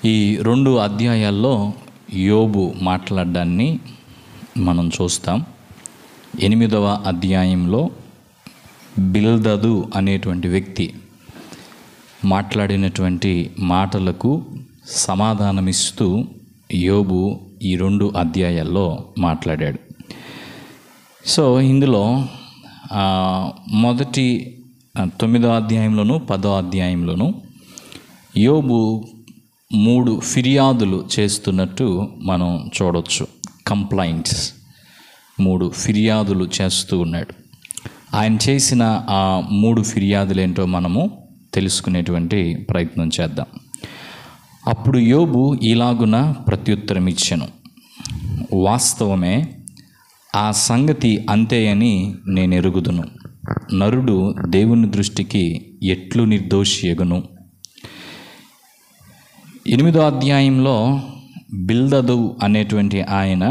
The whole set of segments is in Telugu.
ఈ 2 అధ్యాయాల్లో యోబు మాట్లాడడాన్ని మనం చూస్తాం. 8వ అధ్యాయంలో బిల్దదు అనేటువంటి వ్యక్తి మాట్లాడినటువంటి మాటలకు సమాధానమిస్తూ యోబు ఈ 2 అధ్యాయాల్లో మాట్లాడాడు. సో ఇందులో మొదటి 9వ అధ్యాయంలోను 10వ అధ్యాయంలోను యోబు 3 ఫిర్యాదులు చేస్తున్నట్టు మనం చూడవచ్చు. కంప్లైంట్స్ 3 ఫిర్యాదులు చేస్తూ ఉన్నాడు. ఆయన చేసిన ఆ 3 ఫిర్యాదులు ఏంటో మనము తెలుసుకునేటువంటి ప్రయత్నం చేద్దాం. అప్పుడు యోబు ఇలాగున ప్రత్యుత్తరం ఇచ్చెను, వాస్తవమే, ఆ సంగతి అంతే అని నేను ఎరుగుదును. నరుడు దేవుని దృష్టికి ఎట్లు నిర్దోషి ఎగును. 8వ అధ్యాయంలో బిల్దదు అనేటువంటి ఆయన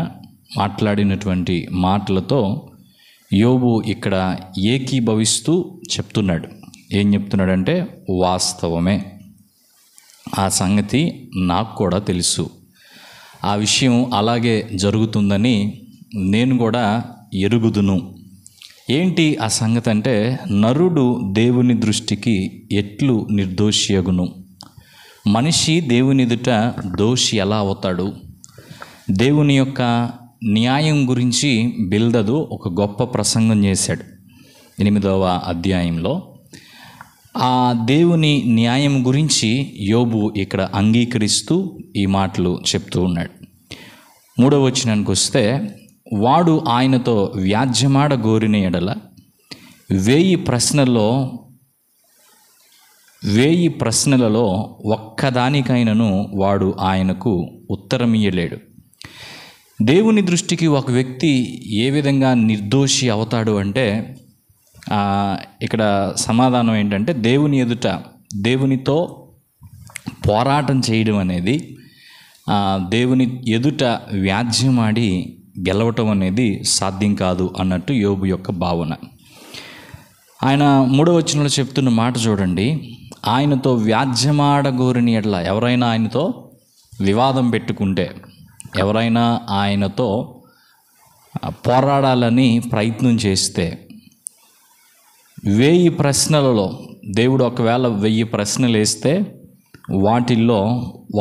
మాట్లాడినటువంటి మాటలతో యోబు ఇక్కడ ఏకీభవిస్తూ చెప్తున్నాడు. ఏం చెప్తున్నాడంటే, వాస్తవమే, ఆ సంగతి నాకు కూడా తెలుసు, ఆ విషయం అలాగే జరుగుతుందని నేను కూడా ఎరుగుదును. ఏంటి ఆ సంగతి అంటే, నరుడు దేవుని దృష్టికి ఎట్లు నిర్దోషియగును. మనిషి దేవుని ఎదుట దోషి ఎలా అవుతాడు? దేవుని యొక్క న్యాయం గురించి బిల్దదు ఒక గొప్ప ప్రసంగం చేశాడు 8వ అధ్యాయంలో. ఆ దేవుని న్యాయం గురించి యోబు ఇక్కడ అంగీకరిస్తూ ఈ మాటలు చెప్తూ ఉన్నాడు. 3వ వచనానికి వస్తే, వాడు ఆయనతో వ్యాజ్యమాడ గోరిన ఎడల 1000 ప్రశ్నలలో ఒక్కదానికైనను వాడు ఆయనకు ఉత్తరమియ్యలేడు. దేవుని దృష్టికి ఒక వ్యక్తి ఏ విధంగా నిర్దోషి అవుతాడు అంటే, ఇక్కడ సమాధానం ఏంటంటే, దేవుని ఎదుట దేవునితో పోరాటం చేయడం అనేది, దేవుని ఎదుట వ్యాజ్యమాడి గెలవటం అనేది సాధ్యం కాదు అన్నట్టు యోబు యొక్క భావన. ఆయన 3వ వచనంలో చెప్తున్న మాట చూడండి, ఆయనతో వ్యాజ్యమాడగోరిని ఎడల, ఎవరైనా ఆయనతో వివాదం పెట్టుకుంటే, ఎవరైనా ఆయనతో పోరాడాలని ప్రయత్నం చేస్తే 1000 ప్రశ్నలలో దేవుడు ఒకవేళ 1000 ప్రశ్నలు వేస్తే వాటిల్లో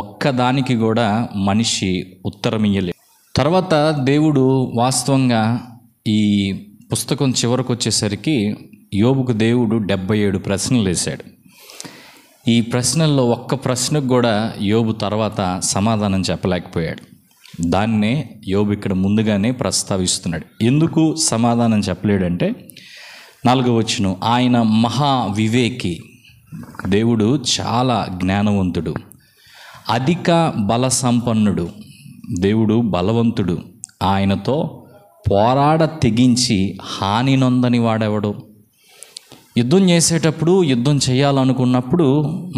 ఒక్కదానికి కూడా మనిషి ఉత్తరం ఇయ్యలేదు. తర్వాత దేవుడు వాస్తవంగా ఈ పుస్తకం చివరకు వచ్చేసరికి యోబుకు దేవుడు 77 ప్రశ్నలు వేశాడు. ఈ ప్రశ్నల్లో ఒక్క ప్రశ్నకు కూడా యోబు తర్వాత సమాధానం చెప్పలేకపోయాడు. దాన్నే యోబు ఇక్కడ ముందుగానే ప్రస్తావిస్తున్నాడు. ఎందుకు సమాధానం చెప్పలేడంటే, 4వ వచనం, ఆయన మహా వివేకి, దేవుడు చాలా జ్ఞానవంతుడు, అధిక బల సంపన్నుడు, దేవుడు బలవంతుడు, ఆయనతో పోరాడ తెగించి హాని నొందని వాడెవడు. యుద్ధం చేసేటప్పుడు, యుద్ధం చేయాలనుకున్నప్పుడు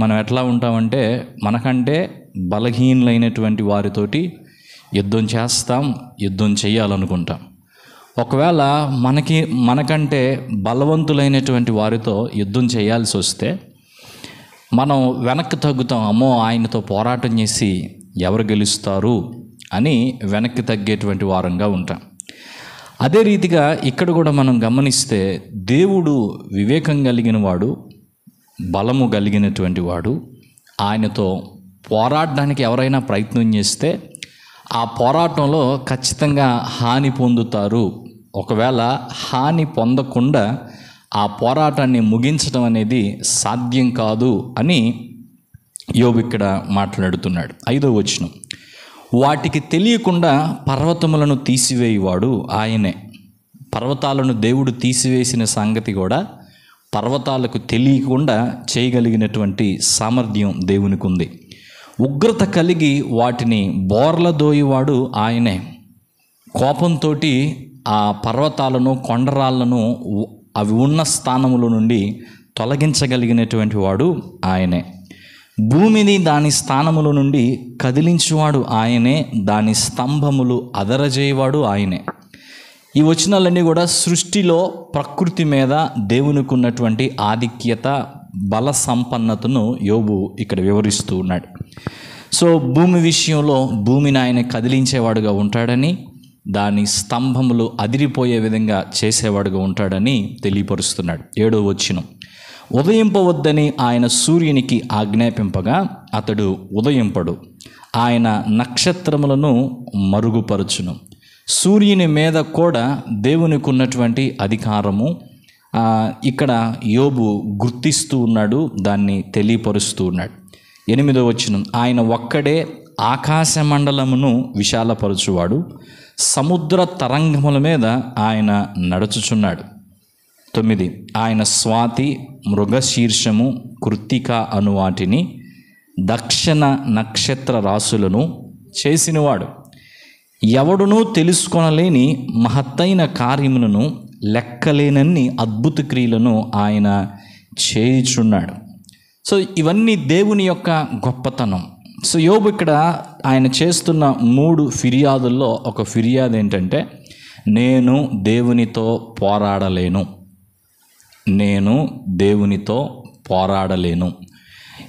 మనం ఎట్లా ఉంటామంటే, మనకంటే బలహీనులైనటువంటి వారితోటి యుద్ధం చేస్తాం, యుద్ధం చేయాలనుకుంటాం. ఒకవేళ మనకంటే బలవంతులైనటువంటి వారితో యుద్ధం చేయాల్సి వస్తే మనం వెనక్కి తగ్గుతాం. అమ్మో, ఆయనతో పోరాటం చేసి ఎవరు గెలుస్తారు అని వెనక్కి తగ్గేటువంటి వారంగా ఉంటాం. అదే రీతిగా ఇక్కడ కూడా మనం గమనిస్తే, దేవుడు వివేకం కలిగిన వాడు, బలము కలిగినటువంటి వాడు. ఆయనతో పోరాడడానికి ఎవరైనా ప్రయత్నం చేస్తే ఆ పోరాటంలో ఖచ్చితంగా హాని పొందుతారు. ఒకవేళ హాని పొందకుండా ఆ పోరాటాన్ని ముగించడం అనేది సాధ్యం కాదు అని యోబు ఇక్కడ మాట్లాడుతున్నాడు. 5వ వచనం, వాటికి తెలియకుండా పర్వతములను తీసివేయువాడు ఆయనే. పర్వతాలను దేవుడు తీసివేసిన సంగతి కూడా పర్వతాలకు తెలియకుండా చేయగలిగినటువంటి సామర్థ్యం దేవునికి ఉంది. ఉగ్రత కలిగి వాటిని బోర్లదోయువాడు ఆయనే. కోపంతో ఆ పర్వతాలను, కొండరాళ్లను అవి ఉన్న స్థానముల నుండి తొలగించగలిగినటువంటి వాడు ఆయనే. భూమిని దాని స్థానముల నుండి కదిలించువాడు ఆయనే, దాని స్తంభములు అదరజేయవాడు ఆయనే. ఈ వచనాలన్నీ కూడా సృష్టిలో ప్రకృతి మీద దేవునికి ఉన్నటువంటి ఆధిక్యత, బల సంపన్నతను యోబు ఇక్కడ వివరిస్తూ ఉన్నాడు. సో భూమి విషయంలో భూమిని ఆయన కదిలించేవాడుగా ఉంటాడని, దాని స్తంభములు అదిరిపోయే విధంగా చేసేవాడుగా ఉంటాడని తెలియపరుస్తున్నాడు. 7వ వచనం, ఉదయింపవద్దని ఆయన సూర్యునికి ఆజ్ఞాపింపగా అతడు ఉదయింపడు, ఆయన నక్షత్రములను మరుగుపరచును. సూర్యుని మీద కూడా దేవునికి ఉన్నటువంటి అధికారము ఇక్కడ యోబు గుర్తిస్తూ ఉన్నాడు, దాన్ని తెలియపరుస్తూ ఉన్నాడు. 8వ వచనం, ఆయన ఒక్కడే ఆకాశ మండలమును విశాలపరచువాడు, సముద్ర తరంగముల మీద ఆయన నడుచుచున్నాడు. 9, ఆయన స్వాతి, మృగశీర్షము, కృత్తిక అను వాటిని, దక్షిణ నక్షత్ర రాశులను చేసినవాడు. ఎవడునూ తెలుసుకొనలేని మహత్తైన కార్యములను, లెక్కలేనన్ని అద్భుత క్రియలను ఆయన చేయుచున్నాడు. సో ఇవన్నీ దేవుని యొక్క గొప్పతనం. సో యోబు ఇక్కడ ఆయన చేస్తున్న 3 ఫిర్యాదుల్లో ఒక ఫిర్యాదు ఏంటంటే, నేను దేవునితో పోరాడలేను, నేను దేవునితో పోరాడలేను.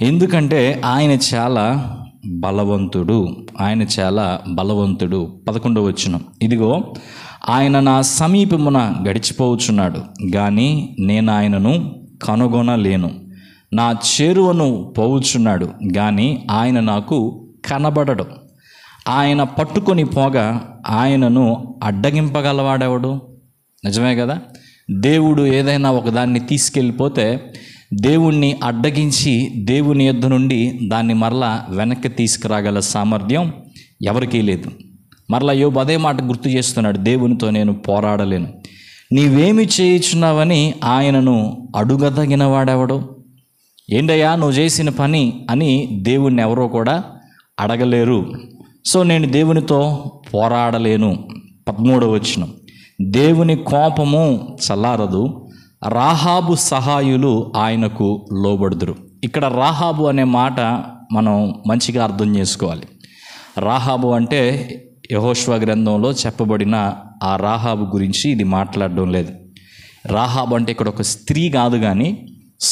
ఎందుకంటే ఆయన చాలా బలవంతుడు, ఆయన చాలా బలవంతుడు. 11వ వచనం, ఇదిగో ఆయన నా సమీపమున గడిచిపోవచ్చున్నాడు, కానీ నేను ఆయనను కనుగొనలేను. నా చేరువను పోవుచున్నాడు, కానీ ఆయన నాకు కనబడడు. ఆయన పట్టుకొని పోగా ఆయనను అడ్డగింపగలవాడెవడు? నిజమే కదా. దేవుడు ఏదైనా ఒకదాన్ని తీసుకెళ్ళిపోతే దేవుణ్ణి అడ్డగించి దేవుని యొద్ద నుండి దాన్ని మరలా వెనక్కి తీసుకురాగల సామర్థ్యం ఎవరికీ లేదు. మరలా యోబు అదే మాట గుర్తు చేస్తున్నాడు, దేవునితో నేను పోరాడలేను. నీవేమి చేయుచున్నావని ఆయనను అడుగదగిన వాడెవడు? ఏంటయ్యా నువ్వు చేసిన పని అని దేవుణ్ణి ఎవరో కూడా అడగలేరు. సో నేను దేవునితో పోరాడలేను. 13వ వచనం, దేవుని కోపము చల్లారదు, రాహాబు సహాయులు ఆయనకు లోబడుదురు. ఇక్కడ రాహాబు అనే మాట మనం మంచిగా అర్థం చేసుకోవాలి. రాహాబు అంటే యెహోషువ గ్రంథంలో చెప్పబడిన ఆ రాహాబు గురించి ఇది మాట్లాడడం లేదు. రాహాబు అంటే ఇక్కడ ఒక స్త్రీ కాదు, కానీ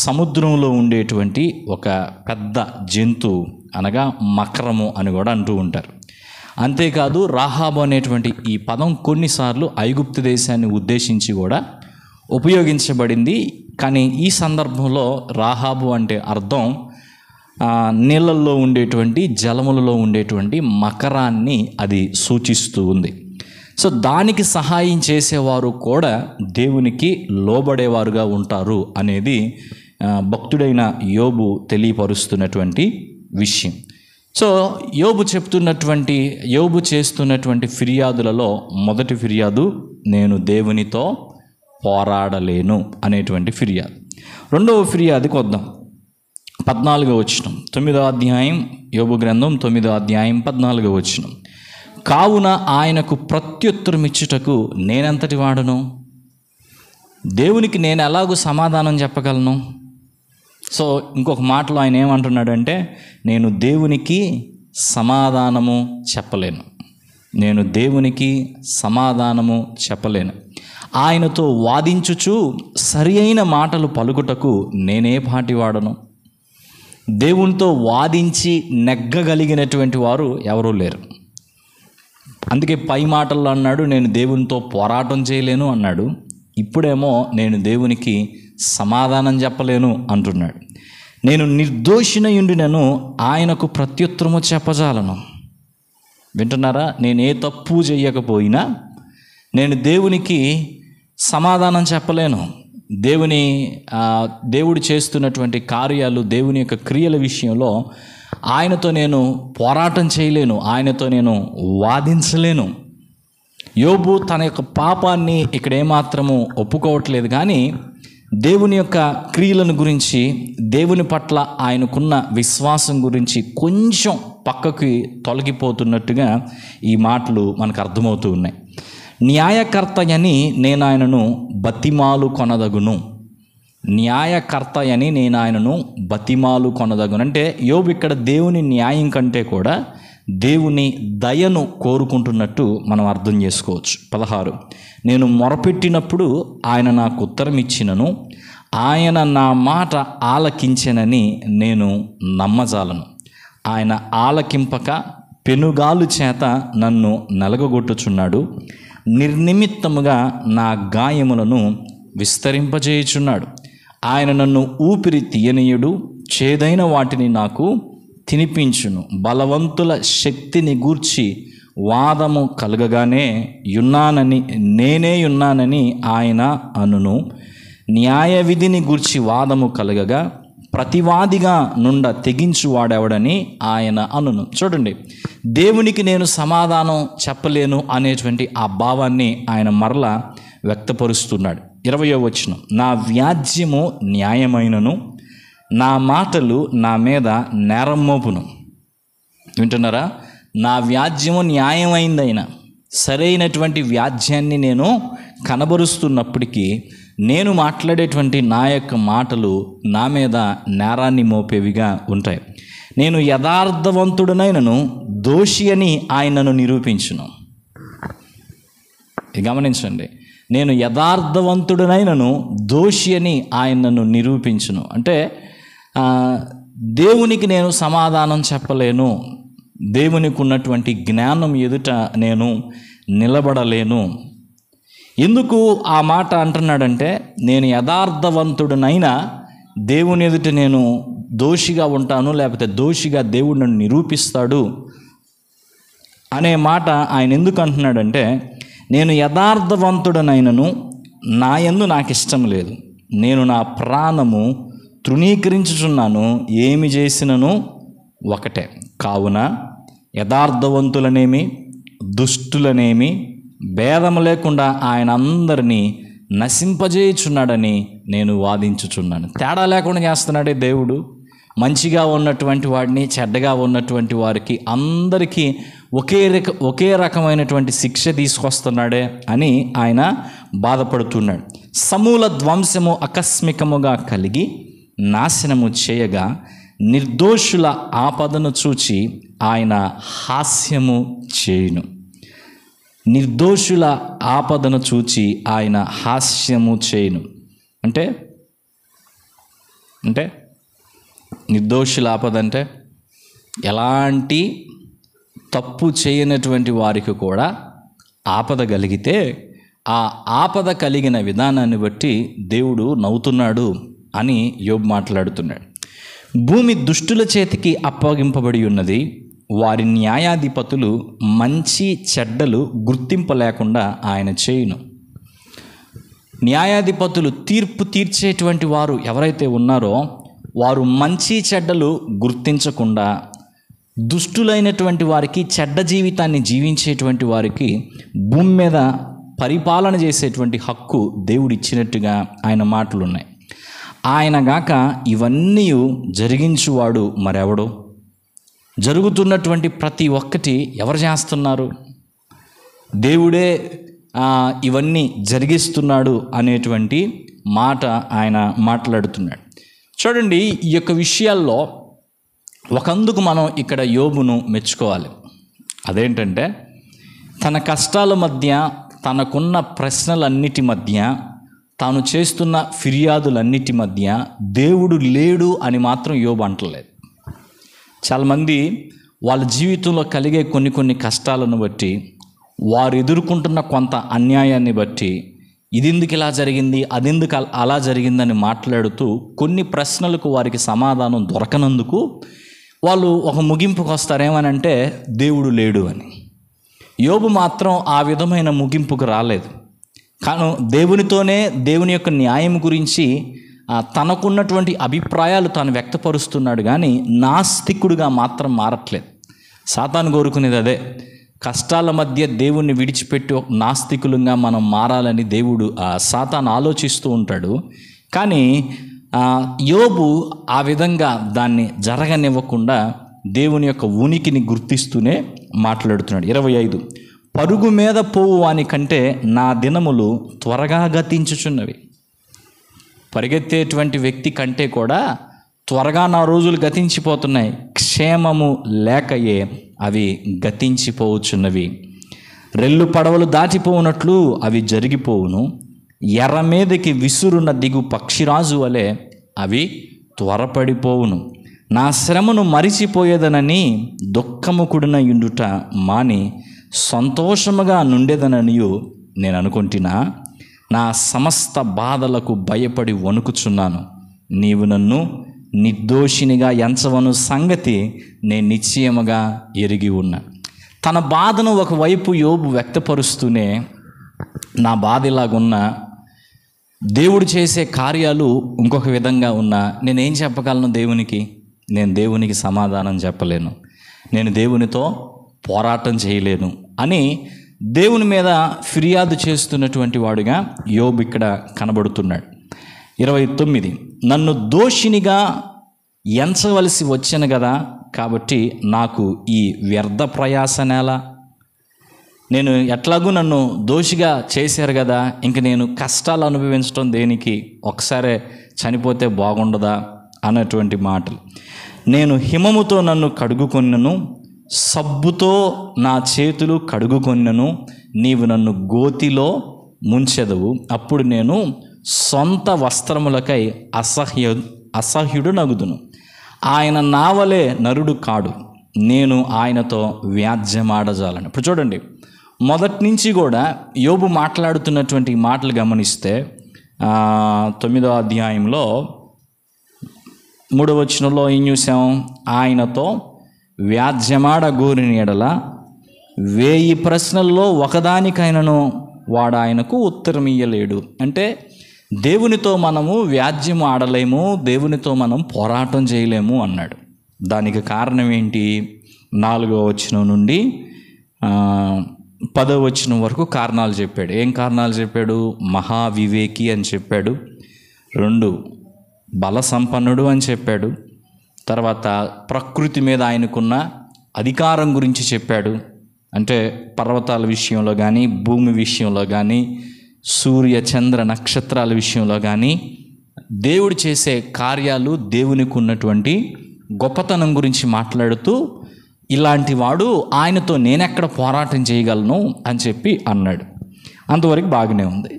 సముద్రంలో ఉండేటువంటి ఒక పెద్ద జంతువు, అనగా మకరము అని కూడా అంటూ ఉంటారు. అంతేకాదు రాహాబు అనేటువంటి ఈ పదం కొన్నిసార్లు ఐగుప్తు దేశాన్ని ఉద్దేశించి కూడా ఉపయోగించబడింది. కానీ ఈ సందర్భంలో రాహాబు అంటే అర్థం నీళ్ళల్లో ఉండేటువంటి, జలములలో ఉండేటువంటి మకరాన్ని అది సూచిస్తూ ఉంది. సో దానికి సహాయం చేసేవారు కూడా దేవునికి లోబడేవారుగా ఉంటారు అనేది భక్తుడైన యోబు తెలియపరుస్తున్నటువంటి విషయం. సో యోబు చేస్తున్నటువంటి ఫిర్యాదులలో మొదటి ఫిర్యాదు, నేను దేవునితో పోరాడలేను అనేటువంటి ఫిర్యాదు. 2వ ఫిర్యాదుకి వద్దాం. 14వ వచనం, 9వ అధ్యాయం యోబు గ్రంథం 9వ అధ్యాయం 14వ వచనం, కావున ఆయనకు ప్రత్యుత్తరం ఇచ్చుటకు నేనెంతటి వాడను? దేవునికి నేను ఎలాగూ సమాధానం చెప్పగలను? సో ఇంకొక మాటలో ఆయన ఏమంటున్నాడంటే, నేను దేవునికి సమాధానము చెప్పలేను, నేను దేవునికి సమాధానము చెప్పలేను. ఆయనతో వాదించుచు సరి అయిన మాటలు పలుకుటకు నేనే పాటి వాడను. దేవునితో వాదించి నెగ్గగలిగినటువంటి వారు ఎవరూ లేరు. అందుకే పై మాటల్లో అన్నాడు, నేను దేవునితో పోరాటం చేయలేను అన్నాడు. ఇప్పుడేమో నేను దేవునికి సమాధానం చెప్పలేను అంటున్నాడు. నేను నిర్దోషినయుండినను ఆయనకు ప్రత్యుత్తరము చెప్పజాలను. వింటున్నారా? నేను ఏ తప్పు చేయకపోయినా నేను దేవునికి సమాధానం చెప్పలేను. దేవుడు చేస్తున్నటువంటి కార్యాలు, దేవుని యొక్క క్రియల విషయంలో ఆయనతో నేను పోరాటం చేయలేను, ఆయనతో నేను వాదించలేను. యోబు తన యొక్క పాపాన్ని ఇక్కడ ఏమాత్రము ఒప్పుకోవట్లేదు, కానీ దేవుని యొక్క క్రియలను గురించి, దేవుని పట్ల ఆయనకున్న విశ్వాసం గురించి కొంచెం పక్కకి తొలగిపోతున్నట్టుగా ఈ మాటలు మనకు అర్థమవుతూ ఉన్నాయి. న్యాయకర్తయని నేను ఆయనను బతిమాలు కొనదగును. న్యాయకర్తయని నేను ఆయనను బతిమాలు కొనదగును అంటే యోబు ఇక్కడ దేవుని న్యాయం కంటే కూడా దేవుని దయను కోరుకుంటున్నట్టు మనం అర్థం చేసుకోవచ్చు. 16, నేను మొరపెట్టినప్పుడు ఆయన నాకు ఉత్తరం ఇచ్చినను, ఆయన నా మాట ఆలకించెనని నేను నమ్మజాలను. ఆయన ఆలకింపక పెనుగాలు చేత నన్ను నలగగొట్టుచున్నాడు. నిర్నిమిత్తముగా నా గాయములను విస్తరింపజేయుచున్నాడు. ఆయన నన్ను ఊపిరి తీయనీయుడు, చేదైన వాటిని నాకు తినిపించును. బలవంతుల శక్తిని గూర్చి వాదము కలగగానే నేనే ఉన్నానని ఆయన అనును. న్యాయ విధిని గూర్చి వాదము కలగగా ప్రతివాదిగా నుండ తెగించువాడెవడని ఆయన అనును. చూడండి, దేవునికి నేను సమాధానం చెప్పలేను అనేటువంటి ఆ భావాన్ని ఆయన మరలా వ్యక్తపరుస్తున్నాడు. 20వ వచనం, నా వ్యాజ్యము న్యాయమైనను నా మాటలు నా మీద నేరం మోపును. వింటున్నారా? నా వ్యాజ్యము న్యాయమైందైనా, సరైనటువంటి వ్యాజ్యాన్ని నేను కనబరుస్తున్నప్పటికీ నేను మాట్లాడేటువంటి నా యొక్క మాటలు నా మీద నేరాన్ని మోపేవిగా ఉంటాయి. నేను యథార్థవంతుడనైనను దోషి అని ఆయనను నిరూపించును. గమనించండి, నేను యథార్థవంతుడనైనను దోషి అని ఆయనను నిరూపించును. అంటే దేవునికి నేను సమాధానం చెప్పలేను, దేవునికి ఉన్నటువంటి జ్ఞానం ఎదుట నేను నిలబడలేను. ఎందుకు ఆ మాట అంటున్నాడంటే, నేను యథార్థవంతుడనైనా దేవుని ఎదుట నేను దోషిగా ఉంటాను, లేకపోతే దోషిగా దేవుడు నన్ను నిరూపిస్తాడు అనే మాట ఆయన ఎందుకు అంటున్నాడంటే, నేను యథార్థవంతుడనైనను నా యందు నాకు ఇష్టం లేదు, నేను నా ప్రాణము తృణీకరించుచున్నాను, ఏమి చేసినను ఒకటే. కావున యథార్థవంతులనేమి దుష్టులనేమి భేదము లేకుండా ఆయన అందరినీ నశింపజేయుచున్నాడని నేను వాదించుచున్నాను. తేడా లేకుండా చేస్తున్నాడే దేవుడు. మంచిగా ఉన్నటువంటి వాడిని, చెడ్డగా ఉన్నటువంటి వారికి అందరికీ ఒకే రకమైనటువంటి శిక్ష తీసుకొస్తున్నాడే అని ఆయన బాధపడుతున్నాడు. సమూల ధ్వంసము ఆకస్మికముగా కలిగి నాశనము చేయగా నిర్దోషుల ఆపదను చూచి ఆయన హాస్యము చేయును. నిర్దోషుల ఆపదను చూచి ఆయన హాస్యము చేయును. అంటే నిర్దోషుల ఆపద అంటే ఎలాంటి తప్పు చేయనటువంటి వారికి కూడా ఆపద కలిగితే ఆ ఆపద కలిగిన విధానాన్ని బట్టి దేవుడు నవ్వుతున్నాడు అని యోబు మాట్లాడుతున్నాడు. భూమి దుష్టుల చేతికి అప్పగింపబడి ఉన్నది, వారి న్యాయాధిపతులు మంచి చెడ్డలు గుర్తింపలేకుండా ఆయన చేయును. న్యాయాధిపతులు తీర్పు తీర్చేటువంటి వారు ఎవరైతే ఉన్నారో వారు మంచి చెడ్డలు గుర్తించకుండా దుష్టులైనటువంటి వారికి, చెడ్డ జీవితాన్ని జీవించేటువంటి వారికి భూమి మీద పరిపాలన చేసేటువంటి హక్కు దేవుడు ఇచ్చినట్టుగా ఆయన మాటలు ఉన్నాయి. ఆయన గాక ఇవన్నీ జరిగించువాడు మరెవడు? జరుగుతున్నటువంటి ప్రతి ఒక్కటి ఎవరు చేస్తున్నారు? దేవుడే ఇవన్నీ జరిగిస్తున్నాడు అనేటువంటి మాట ఆయన మాట్లాడుతున్నాడు. చూడండి, ఈ యొక్క విషయాల్లో ఒకందుకు మనం ఇక్కడ యోబును మెచ్చుకోవాలి. అదేంటంటే, తన కష్టాల మధ్య, తనకున్న ప్రశ్నలన్నిటి మధ్య, తాను చేస్తున్న ఫిర్యాదులన్నిటి మధ్య దేవుడు లేడు అని మాత్రం యోబు అంటలేదు. చాలామంది వాళ్ళ జీవితంలో కలిగే కొన్ని కష్టాలను బట్టి, వారు ఎదుర్కొంటున్న కొంత అన్యాయాన్ని బట్టి, ఇది ఎందుకు ఇలా జరిగింది, అదెందుకు అలా జరిగిందని మాట్లాడుతూ కొన్ని ప్రశ్నలకు వారికి సమాధానం దొరకనందుకు వాళ్ళు ఒక ముగింపుకు వస్తారేమనంటే దేవుడు లేడు అని. యోబు మాత్రం ఆ విధమైన ముగింపుకు రాలేదు. కానీ దేవునితోనే దేవుని యొక్క న్యాయం గురించి తనకున్నటువంటి అభిప్రాయాలు తాను వ్యక్తపరుస్తున్నాడు, కానీ నాస్తికుడిగా మాత్రం మారట్లేదు. సాతాను కోరుకునేది అదే. కష్టాల మధ్య దేవుణ్ణి విడిచిపెట్టి నాస్తికులుగా మనం మారాలని దేవుడు సాతాను ఆలోచిస్తూ ఉంటాడు. కానీ యోబు ఆ విధంగా దాన్ని జరగనివ్వకుండా దేవుని యొక్క ఉనికిని గుర్తిస్తూనే మాట్లాడుతున్నాడు. 25, పరుగు మీద పోవు వాని కంటే నా దినములు త్వరగా గతించుచున్నవి. పరిగెత్తేటువంటి వ్యక్తి కంటే కూడా త్వరగా నా రోజులు గతించిపోతున్నాయి. క్షేమము లేకయే అవి గతించిపోవచ్చున్నవి. రెల్లు పడవలు దాటిపోవునట్లు అవి జరిగిపోవును. ఎర్ర మీదకి విసురున్న దిగు పక్షిరాజు వలె అవి త్వరపడిపోవును. నా శ్రమను మరిచిపోయేదనని దుఃఖము కూడిన ఇండుట మాని సంతోషముగా నుండేదననియు నేను అనుకుంటున్నా. నా సమస్త బాధలకు భయపడి వణుకుచున్నాను. నీవు నన్ను నిర్దోషినిగా ఎంచవను సంగతి నేను నిశ్చయముగా ఎరిగి ఉన్నా. తన బాధను ఒకవైపు యోబు వ్యక్తపరుస్తూనే, నా బాధ ఇలాగున్నా, దేవుడు చేసే కార్యాలు ఇంకొక విధంగా ఉన్నా, నేనేం చెప్పగలను దేవునికి? నేను దేవునికి సమాధానం చెప్పలేను, నేను దేవునితో పోరాటం చేయలేను అని దేవుని మీద ఫిర్యాదు చేస్తున్నటువంటి వాడుగా యోబు ఇక్కడ కనబడుతున్నాడు. 29, నన్ను దోషినిగా ఎంచవలసి వచ్చాను కదా, కాబట్టి నాకు ఈ వ్యర్థ ప్రయాసనేలా? నేను ఎట్లాగూ నన్ను దోషిగా చేశారు కదా, ఇంక నేను కష్టాలు అనుభవించడం దేనికి? ఒకసారి చనిపోతే బాగుండదా అన్నటువంటి మాటలు. నేను హిమముతో నన్ను కడుగుకొన్నను, సబ్బుతో నా చేతులు కడుగుకొన్నను, నీవు నన్ను గోతిలో ముంచెదవు, అప్పుడు నేను సొంత వస్త్రములకై అసహ్యుడు నగుదును. ఆయన నావలే నరుడు కాడు, నేను ఆయనతో వ్యాజ్యమాడజాలను. ఇప్పుడు చూడండి, మొదటి నుంచి కూడా యోబు మాట్లాడుతున్నటువంటి మాటలు గమనిస్తే 9వ అధ్యాయంలో 3వ వచనంలో ఏం చూసాం? ఆయనతో వ్యాజ్యమాడ గోరిన ఎడల 1000 ప్రశ్నల్లో ఒకదానికైనను వాడు ఆయనకు ఉత్తరం ఇయ్యలేడు. అంటే దేవునితో మనము వ్యాజ్యం ఆడలేము, దేవునితో మనం పోరాటం చేయలేము అన్నాడు. దానికి కారణం ఏంటి? 4వ వచనం నుండి 10వ వచనం వరకు కారణాలు చెప్పాడు. ఏం కారణాలు చెప్పాడు? మహావివేకి అని చెప్పాడు, 2 బల సంపన్నుడు అని చెప్పాడు, తర్వాత ప్రకృతి మీద ఆయనకున్న అధికారం గురించి చెప్పాడు. అంటే పర్వతాల విషయంలో కానీ, భూమి విషయంలో కానీ, సూర్య చంద్ర నక్షత్రాల విషయంలో కానీ, దేవుడు చేసే కార్యాలు, దేవునికి ఉన్నటువంటి గొప్పతనం గురించి మాట్లాడుతూ, ఇలాంటి వాడు ఆయనతో నేనెక్కడ పోరాటం చేయగలను అని చెప్పి అన్నాడు. అంతవరకు బాగానే ఉంది.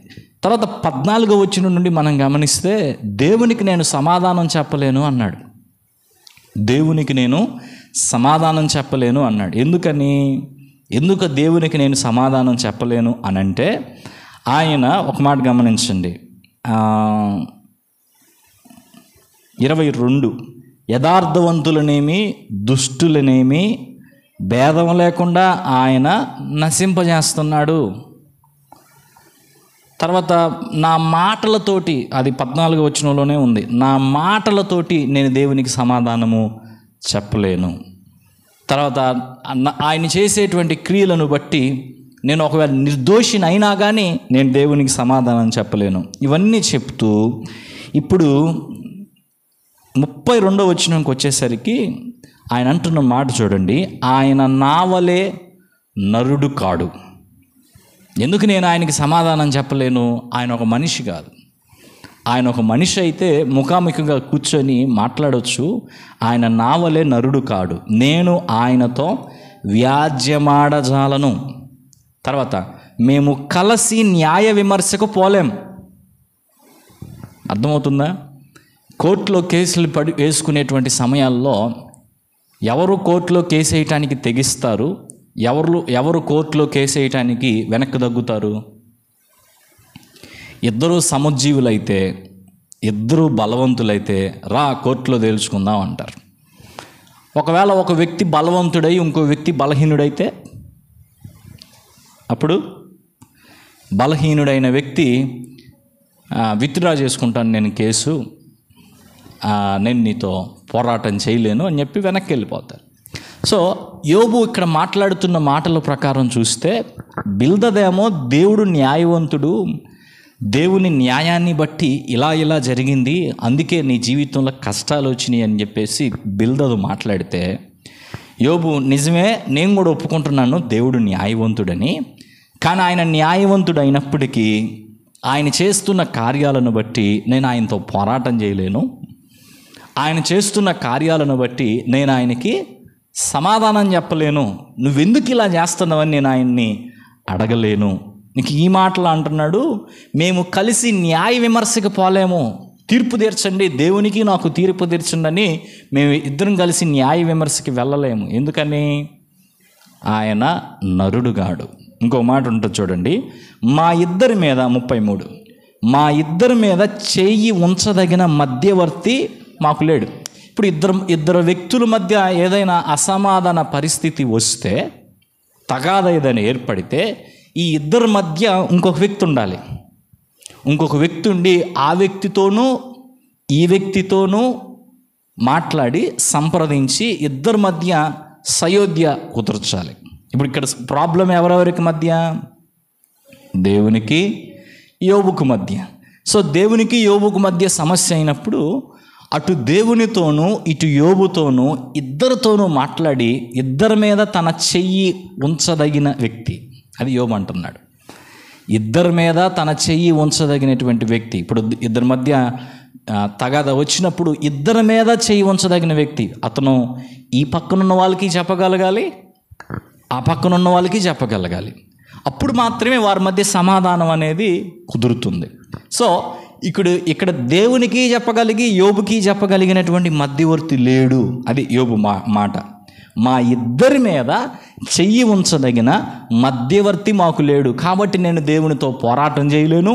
తర్వాత 14వ వచనం నుండి మనం గమనిస్తే, దేవునికి నేను సమాధానం చెప్పలేను అన్నాడు. దేవునికి నేను సమాధానం చెప్పలేను అన్నాడు. ఎందుకు దేవునికి నేను సమాధానం చెప్పలేను అనంటే, ఆయన ఒక మాట గమనించండి, 22, యథార్థవంతులనేమి దుష్టులనేమి భేదం లేకుండా ఆయన నశింపజేస్తున్నాడు. తర్వాత నా మాటలతోటి, అది 14వ వచనంలోనే ఉంది, నా మాటలతోటి నేను దేవునికి సమాధానము చెప్పలేను. తర్వాత ఆయన చేసేటువంటి క్రియలను బట్టి నేను ఒకవేళ నిర్దోషిని అయినా కానీ నేను దేవునికి సమాధానం చెప్పలేను. ఇవన్నీ చెప్తూ ఇప్పుడు 32వ వచనంకి వచ్చేసరికి ఆయన అంటున్న మాట చూడండి, ఆయన నావలే నరుడు కాడు. ఎందుకు నేను ఆయనకి సమాధానం చెప్పలేను? ఆయన ఒక మనిషి కాదు. ఆయన ఒక మనిషి అయితే ముఖాముఖిగా కూర్చొని మాట్లాడవచ్చు. ఆయన నావలే నరుడు కాడు, నేను ఆయనతో వ్యాజ్యమాడజాలను. తర్వాత మేము కలిసి న్యాయ విమర్శకు పోలేం. అర్థమవుతుందా? కోర్టులో కేసులు వేసుకునేటువంటి సమయాల్లో ఎవరు కోర్టులో కేసు వేయటానికి తెగిస్తారు, ఎవరు కోర్టులో కేసు వేయటానికి వెనక్కి తగ్గుతారు? ఇద్దరు సముజ్జీవులైతే, ఇద్దరు బలవంతులైతే రా కోర్టులో తేల్చుకుందాం అంటారు. ఒకవేళ ఒక వ్యక్తి బలవంతుడై ఇంకో వ్యక్తి బలహీనుడైతే, అప్పుడు బలహీనుడైన వ్యక్తి విత్డ్రా చేసుకుంటాను, నేను కేసు, నేను నీతో పోరాటం చేయలేను అని చెప్పి వెనక్కి వెళ్ళిపోతారు. సో యోబు ఇక్కడ మాట్లాడుతున్న మాటల ప్రకారం చూస్తే, బిల్దదేమో దేవుడు న్యాయవంతుడు, దేవుని న్యాయాన్ని బట్టి ఇలా జరిగింది, అందుకే నీ జీవితంలో కష్టాలు వచ్చినాయి అని చెప్పేసి బిల్దదు మాట్లాడితే, యోబు నిజమే, నేను కూడా ఒప్పుకుంటున్నాను దేవుడు న్యాయవంతుడని, కానీ ఆయన న్యాయవంతుడు అయినప్పటికీ ఆయన చేస్తున్న కార్యాలను బట్టి నేను ఆయనతో పోరాటం చేయలేను, ఆయన చేస్తున్న కార్యాలను బట్టి నేను ఆయనకి సమాధానం చెప్పలేను, నువ్వెందుకు ఇలా చేస్తున్నావని నేను ఆయన్ని అడగలేను. నీకు ఈ మాటలు అంటున్నాడు, మేము కలిసి న్యాయ విమర్శకు పోలేము, తీర్పు తీర్చండి, దేవునికి నాకు తీర్పు తీర్చండి అని మేము ఇద్దరం కలిసి న్యాయ విమర్శకి వెళ్ళలేము. ఎందుకని? ఆయన నరుడుగాడు. ఇంకో మాట ఉంటుంది చూడండి, మా ఇద్దరి మీద 33, మా ఇద్దరి మీద చేయి ఉంచదగిన మధ్యవర్తి మాకు లేడు. ఇప్పుడు ఇద్దరు వ్యక్తుల మధ్య ఏదైనా అసమాధాన పరిస్థితి వస్తే, తగాద ఏదైనా ఏర్పడితే, ఈ ఇద్దరి మధ్య ఇంకొక వ్యక్తి ఉండాలి. ఇంకొక వ్యక్తి ఉండి ఆ వ్యక్తితోనూ ఈ వ్యక్తితోనూ మాట్లాడి సంప్రదించి ఇద్దరి మధ్య సయోధ్య కుదర్చాలి. ఇప్పుడు ఇక్కడ ప్రాబ్లం ఎవరెవరికి మధ్య? దేవునికి యోబుకు మధ్య. సో దేవునికి యోబుకు మధ్య సమస్య అయినప్పుడు అటు దేవునితోనూ ఇటు యోబుతోనూ ఇద్దరితోనూ మాట్లాడి ఇద్దరి మీద తన చెయ్యి ఉంచదగిన వ్యక్తి, అది యోబు అంటున్నాడు. ఇద్దరి మీద తన చెయ్యి ఉంచదగినటువంటి వ్యక్తి. ఇప్పుడు ఇద్దరి మధ్య తగాద వచ్చినప్పుడు ఇద్దరి మీద చెయ్యి ఉంచదగిన వ్యక్తి అతను ఈ పక్కనున్న వాళ్ళకి చెప్పగలగాలి, ఆ పక్కనున్న వాళ్ళకి చెప్పగలగాలి. అప్పుడు మాత్రమే వారి మధ్య సమాధానం అనేది కుదురుతుంది. సో ఇక్కడ దేవునికి చెప్పగలిగి యోబుకి చెప్పగలిగినటువంటి మధ్యవర్తి లేడు. అది యోబు మాట. మా ఇద్దరి మీద చెయ్యి ఉంచదగిన మధ్యవర్తి మాకు లేడు, కాబట్టి నేను దేవునితో పోరాటం చేయలేను,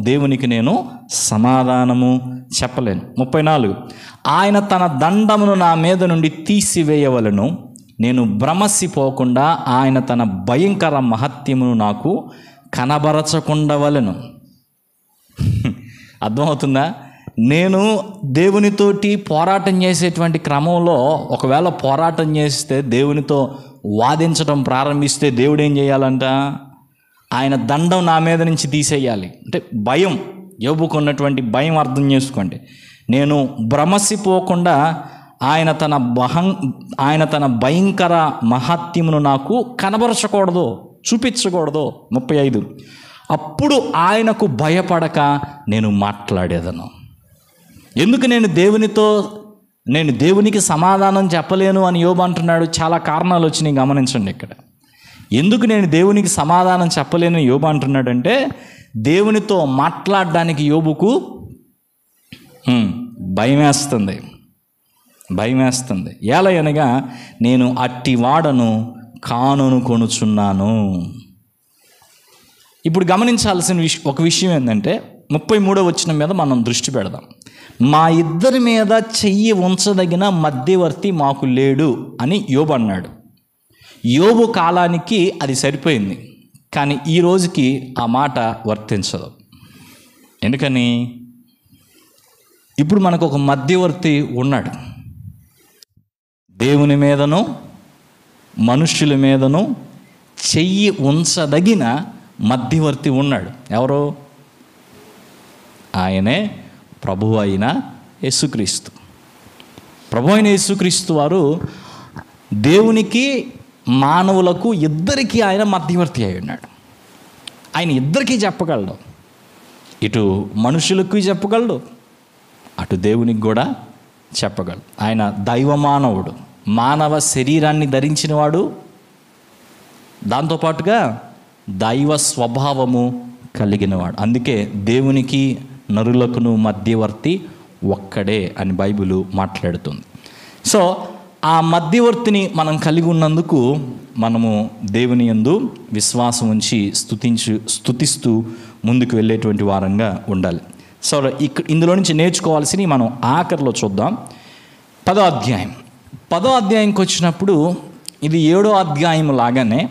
దేవునికి నేను సమాధానము చెప్పలేను. 34, ఆయన తన దండమును నా మీద నుండి తీసివేయవలను, నేను భ్రమసిపోకుండా ఆయన తన భయంకర మహత్యమును నాకు కనబరచకుండవలెను. అర్థమవుతుందా? నేను దేవునితోటి పోరాటం చేసేటువంటి క్రమంలో ఒకవేళ పోరాటం చేస్తే, దేవునితో వాదించడం ప్రారంభిస్తే దేవుడు ఏం చేయాలంట? ఆయన దండం నా మీద నుంచి తీసేయాలి. అంటే భయం, యోబుకు ఉన్నటువంటి భయం అర్థం చేసుకోండి. నేను భ్రమసిపోకుండా ఆయన తన భయంకర మహత్యమును నాకు కనబరచకూడదు, చూపించకూడదు. 35, అప్పుడు ఆయనకు భయపడక నేను మాట్లాడేదను. ఎందుకు నేను దేవునికి సమాధానం చెప్పలేను అని యోబు అంటున్నాడు? చాలా కారణాలు వచ్చినాయి, గమనించండి. ఇక్కడ ఎందుకు నేను దేవునికి సమాధానం చెప్పలేను యోబు అంటున్నాడంటే, దేవునితో మాట్లాడడానికి యోబుకు భయమేస్తుంది. ఎలాగనగా నేను అట్టి వాడను కానును కొనుచున్నాను. ఇప్పుడు గమనించాల్సిన ఒక విషయం ఏంటంటే, 33వ వచనం మీద మనం దృష్టి పెడదాం. మా ఇద్దరి మీద చెయ్యి ఉంచదగిన మధ్యవర్తి మాకు లేడు అని యోబు అన్నాడు. యోబు కాలానికి అది సరిపోయింది, కానీ ఈ రోజుకి ఆ మాట వర్తించదు. ఎందుకని? ఇప్పుడు మనకు ఒక మధ్యవర్తి ఉన్నాడు. దేవుని మీదను మనుష్యుల మీదను చెయ్యి ఉంచదగిన మధ్యవర్తి ఉన్నాడు. ఎవరు? ఆయనే ప్రభువు అయిన యేసుక్రీస్తు. ప్రభు అయిన యేసుక్రీస్తు వారు దేవునికి మానవులకు ఇద్దరికీ ఆయన మధ్యవర్తి అయి ఉన్నాడు. ఆయన ఇద్దరికీ చెప్పగలడు, ఇటు మనుషులకు చెప్పగలడు, అటు దేవునికి కూడా చెప్పగలడు. ఆయన దైవ మానవుడు, మానవ శరీరాన్ని ధరించినవాడు, దాంతోపాటుగా దైవ స్వభావము కలిగినవాడు. అందుకే దేవునికి నరులకును మధ్యవర్తి ఒక్కడే అని బైబిల్ మాట్లాడుతుంది. సో ఆ మధ్యవర్తిని మనం కలిగి ఉన్నందుకు మనము దేవుని యందు విశ్వాసం ఉంచి స్తుతిస్తూ ముందుకు వెళ్ళేటువంటి వారంగా ఉండాలి. సో ఇందులో నుంచి నేర్చుకోవాల్సినవి మనం ఆఖరిలో చూద్దాం. 10వ అధ్యాయం. 10వ అధ్యాయంకి వచ్చినప్పుడు ఇది 7వ అధ్యాయం లాగానే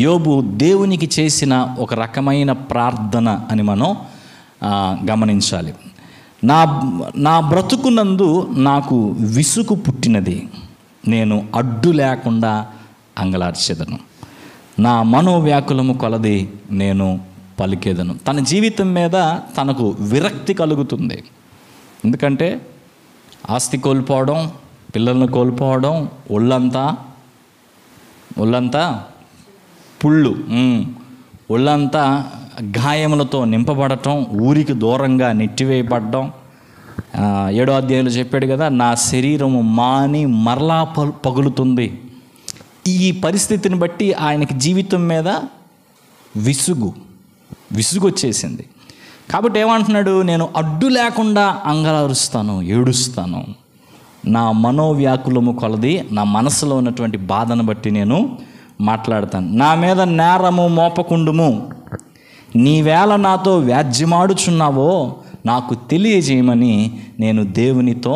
యోబు దేవునికి చేసిన ఒక రకమైన ప్రార్థన అని మనం గమనించాలి. నా బ్రతుకునందు నాకు విసుగు పుట్టినది, నేను అడ్డు లేకుండా అంగలార్చెదను, నా మనోవ్యాకులము కొలది నేను పలికేదను. తన జీవితం మీద తనకు విరక్తి కలుగుతుంది. ఎందుకంటే ఆస్తి కోల్పోవడం, పిల్లలను కోల్పోవడం, ఒళ్ళంతా పుళ్ళు, ఒళ్ళంతా గాయములతో నింపబడటం, ఊరికి దూరంగా నెట్టివేయబడడం. 7వ అధ్యాయంలో చెప్పాడు కదా, నా శరీరము మాని మరలా పగులుతుంది. ఈ పరిస్థితిని బట్టి ఆయనకి జీవితం మీద విసుగు వచ్చేసింది. కాబట్టి ఏమంటున్నాడు, నేను అడ్డు లేకుండా అంగలారుస్తాను, ఏడుస్తాను, నా మనోవ్యాకులము కొలది నా మనసులో ఉన్నటువంటి బాధను బట్టి నేను మాట్లాడతాను. నా మీద నేరము మోపకుండుము, నీవేళ నాతో వ్యాజ్యమాడుచున్నావో నాకు తెలియజేయమని నేను దేవునితో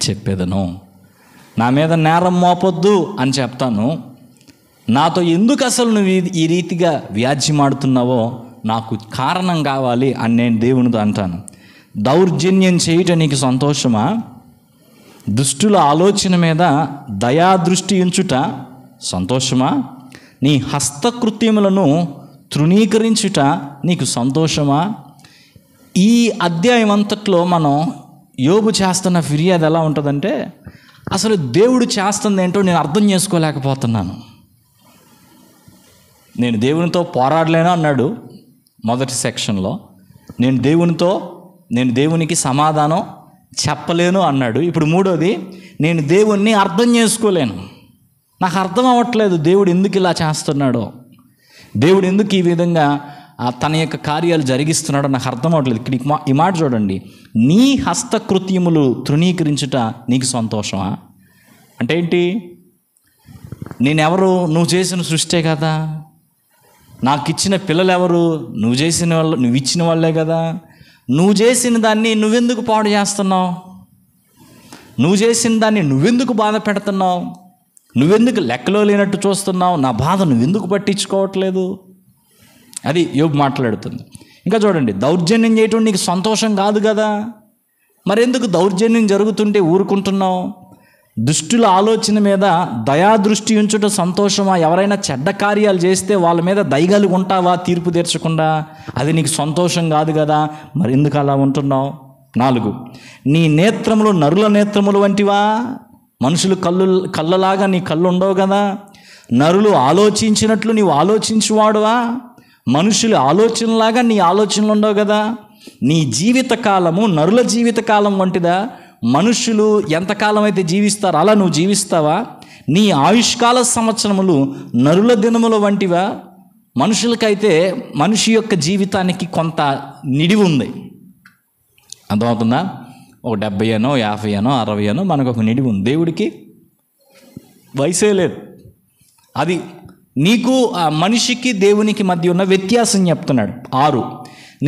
చెప్పేదను. నా మీద నేరం మోపొద్దు అని చెప్తాను. నాతో ఎందుకు అసలు నువ్వు ఈ రీతిగా వ్యాజ్యమాడుతున్నావో నాకు కారణం కావాలి అని నేను దేవునితో అంటాను. దౌర్జన్యం చేయటం నీకు సంతోషమా? దుష్టుల ఆలోచన మీద దయాదృష్టి ఉంచుట సంతోషమా? నీ హస్తకృత్యములను తృణీకరించుట నీకు సంతోషమా? ఈ అధ్యాయం అంతట్లో మనం యోబు చేస్తున్న ఫిర్యాదు ఎలా ఉంటుందంటే, అసలు దేవుడు చేస్తుంది ఏంటో నేను అర్థం చేసుకోలేకపోతున్నాను. నేను దేవునితో పోరాడలేను అన్నాడు మొదటి సెక్షన్లో. నేను దేవునికి సమాధానం చెప్పలేను అన్నాడు. ఇప్పుడు మూడోది, నేను దేవుణ్ణి అర్థం చేసుకోలేను, నాకు అర్థం అవ్వట్లేదు దేవుడు ఎందుకు ఇలా చేస్తున్నాడో, దేవుడు ఎందుకు ఈ విధంగా తన యొక్క కార్యాలు జరిగిస్తున్నాడో నాకు అర్థం అవ్వట్లేదు. ఇక్కడ ఈ మాట చూడండి, నీ హస్తకృత్యములు తృణీకరించుట నీకు సంతోషమా? అంటే ఏంటి? నేనెవరు? నువ్వు చేసిన సృష్టే కదా. నాకు ఇచ్చిన పిల్లలు ఎవరు? నువ్వు ఇచ్చిన వాళ్ళే కదా. నువ్వు చేసిన దాన్ని నువ్వెందుకు పాడు చేస్తున్నావు? నువ్వు చేసిన దాన్ని నువ్వెందుకు బాధ పెడుతున్నావు? నువ్వెందుకు లెక్కలో లేనట్టు చూస్తున్నావు? నా బాధ నువ్వెందుకు పట్టించుకోవట్లేదు? అది యోబు మాట్లాడుతుంది. ఇంకా చూడండి, దౌర్జన్యం చేయటం నీకు సంతోషం కాదు కదా, మరెందుకు దౌర్జన్యం జరుగుతుంటే ఊరుకుంటున్నావు? దుష్టుల ఆలోచన మీద దయాదృష్టి ఉంచుట సంతోషమా? ఎవరైనా చెడ్డ కార్యాలు చేస్తే వాళ్ళ మీద దయగలిగి ఉంటావా తీర్పు తీర్చకుండా? అది నీకు సంతోషం కాదు కదా, మరెందుకు అలా ఉంటున్నావు? 4, నీ నేత్రములు నరుల నేత్రములు వంటివా? మనుషులు కళ్ళలాగా నీ కళ్ళు ఉండవు కదా. నరులు ఆలోచించినట్లు నీవు ఆలోచించువాడువా? మనుషులు ఆలోచనలాగా నీ ఆలోచనలు ఉండవు కదా. నీ జీవితకాలము నరుల జీవితకాలం వంటిదా? మనుషులు ఎంతకాలం అయితే జీవిస్తారో అలా నువ్వు జీవిస్తావా? నీ ఆయుష్కాల సంవత్సరములు నరుల దినముల వంటివా? మనుషులకైతే మనిషి యొక్క జీవితానికి కొంత నిడివి ఉంది, అర్థమవుతుందా? ఒక 70 అనో 50 అనో 60 అనో మనకు ఒక నిడివి ఉంది. దేవుడికి వయసే లేదు. అది నీకు ఆ మనిషికి దేవునికి మధ్య ఉన్న వ్యత్యాసం చెప్తున్నాడు. 6,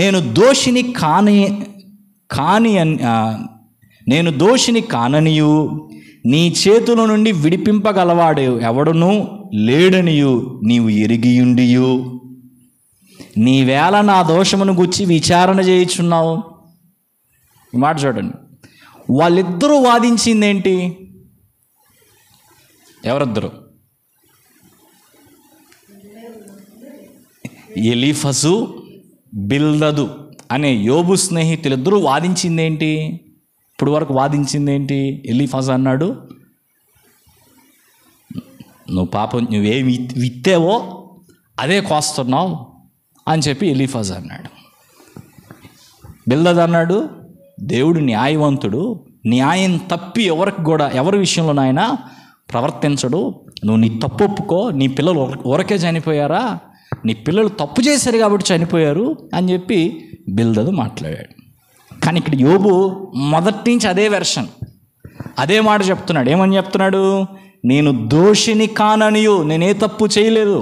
నేను దోషిని కాననియు నీ చేతుల నుండి విడిపింపగలవాడు ఎవడునూ లేడనియు నీవు ఎరిగియుండియు నీవేళ నా దోషమును గుచ్చి విచారణ చేయుచున్నావు. ఈ మాట చూడండి, వాళ్ళిద్దరూ వాదించిందేంటి? ఎవరిద్దరు? ఎలీఫజు బిల్దదు అనే యోబు స్నేహితులిద్దరూ వాదించిందేంటి? ఇప్పుడు వరకు వాదించిందేంటి? ఎలీఫజు అన్నాడు, నువ్వేమి విత్తేవో అదే కోస్తున్నావు అని చెప్పి ఎలీఫజు అన్నాడు. బిల్దదు అన్నాడు, దేవుడు న్యాయవంతుడు, న్యాయం తప్పి ఎవరి విషయంలో నాయన ప్రవర్తించడు. నువ్వు నీ తప్పు ఒప్పుకో, నీ పిల్లలు ఊరకే చనిపోయారా? నీ పిల్లలు తప్పు చేశారు కాబట్టి చనిపోయారు అని చెప్పి బిల్దదు మాట్లాడాడు. కానీ ఇక్కడ యోబు మొదటి నుంచి అదే వెర్షన్, అదే మాట చెప్తున్నాడు. ఏమని చెప్తున్నాడు? నేను దోషిని కాననియు, నేనే తప్పు చేయలేదు,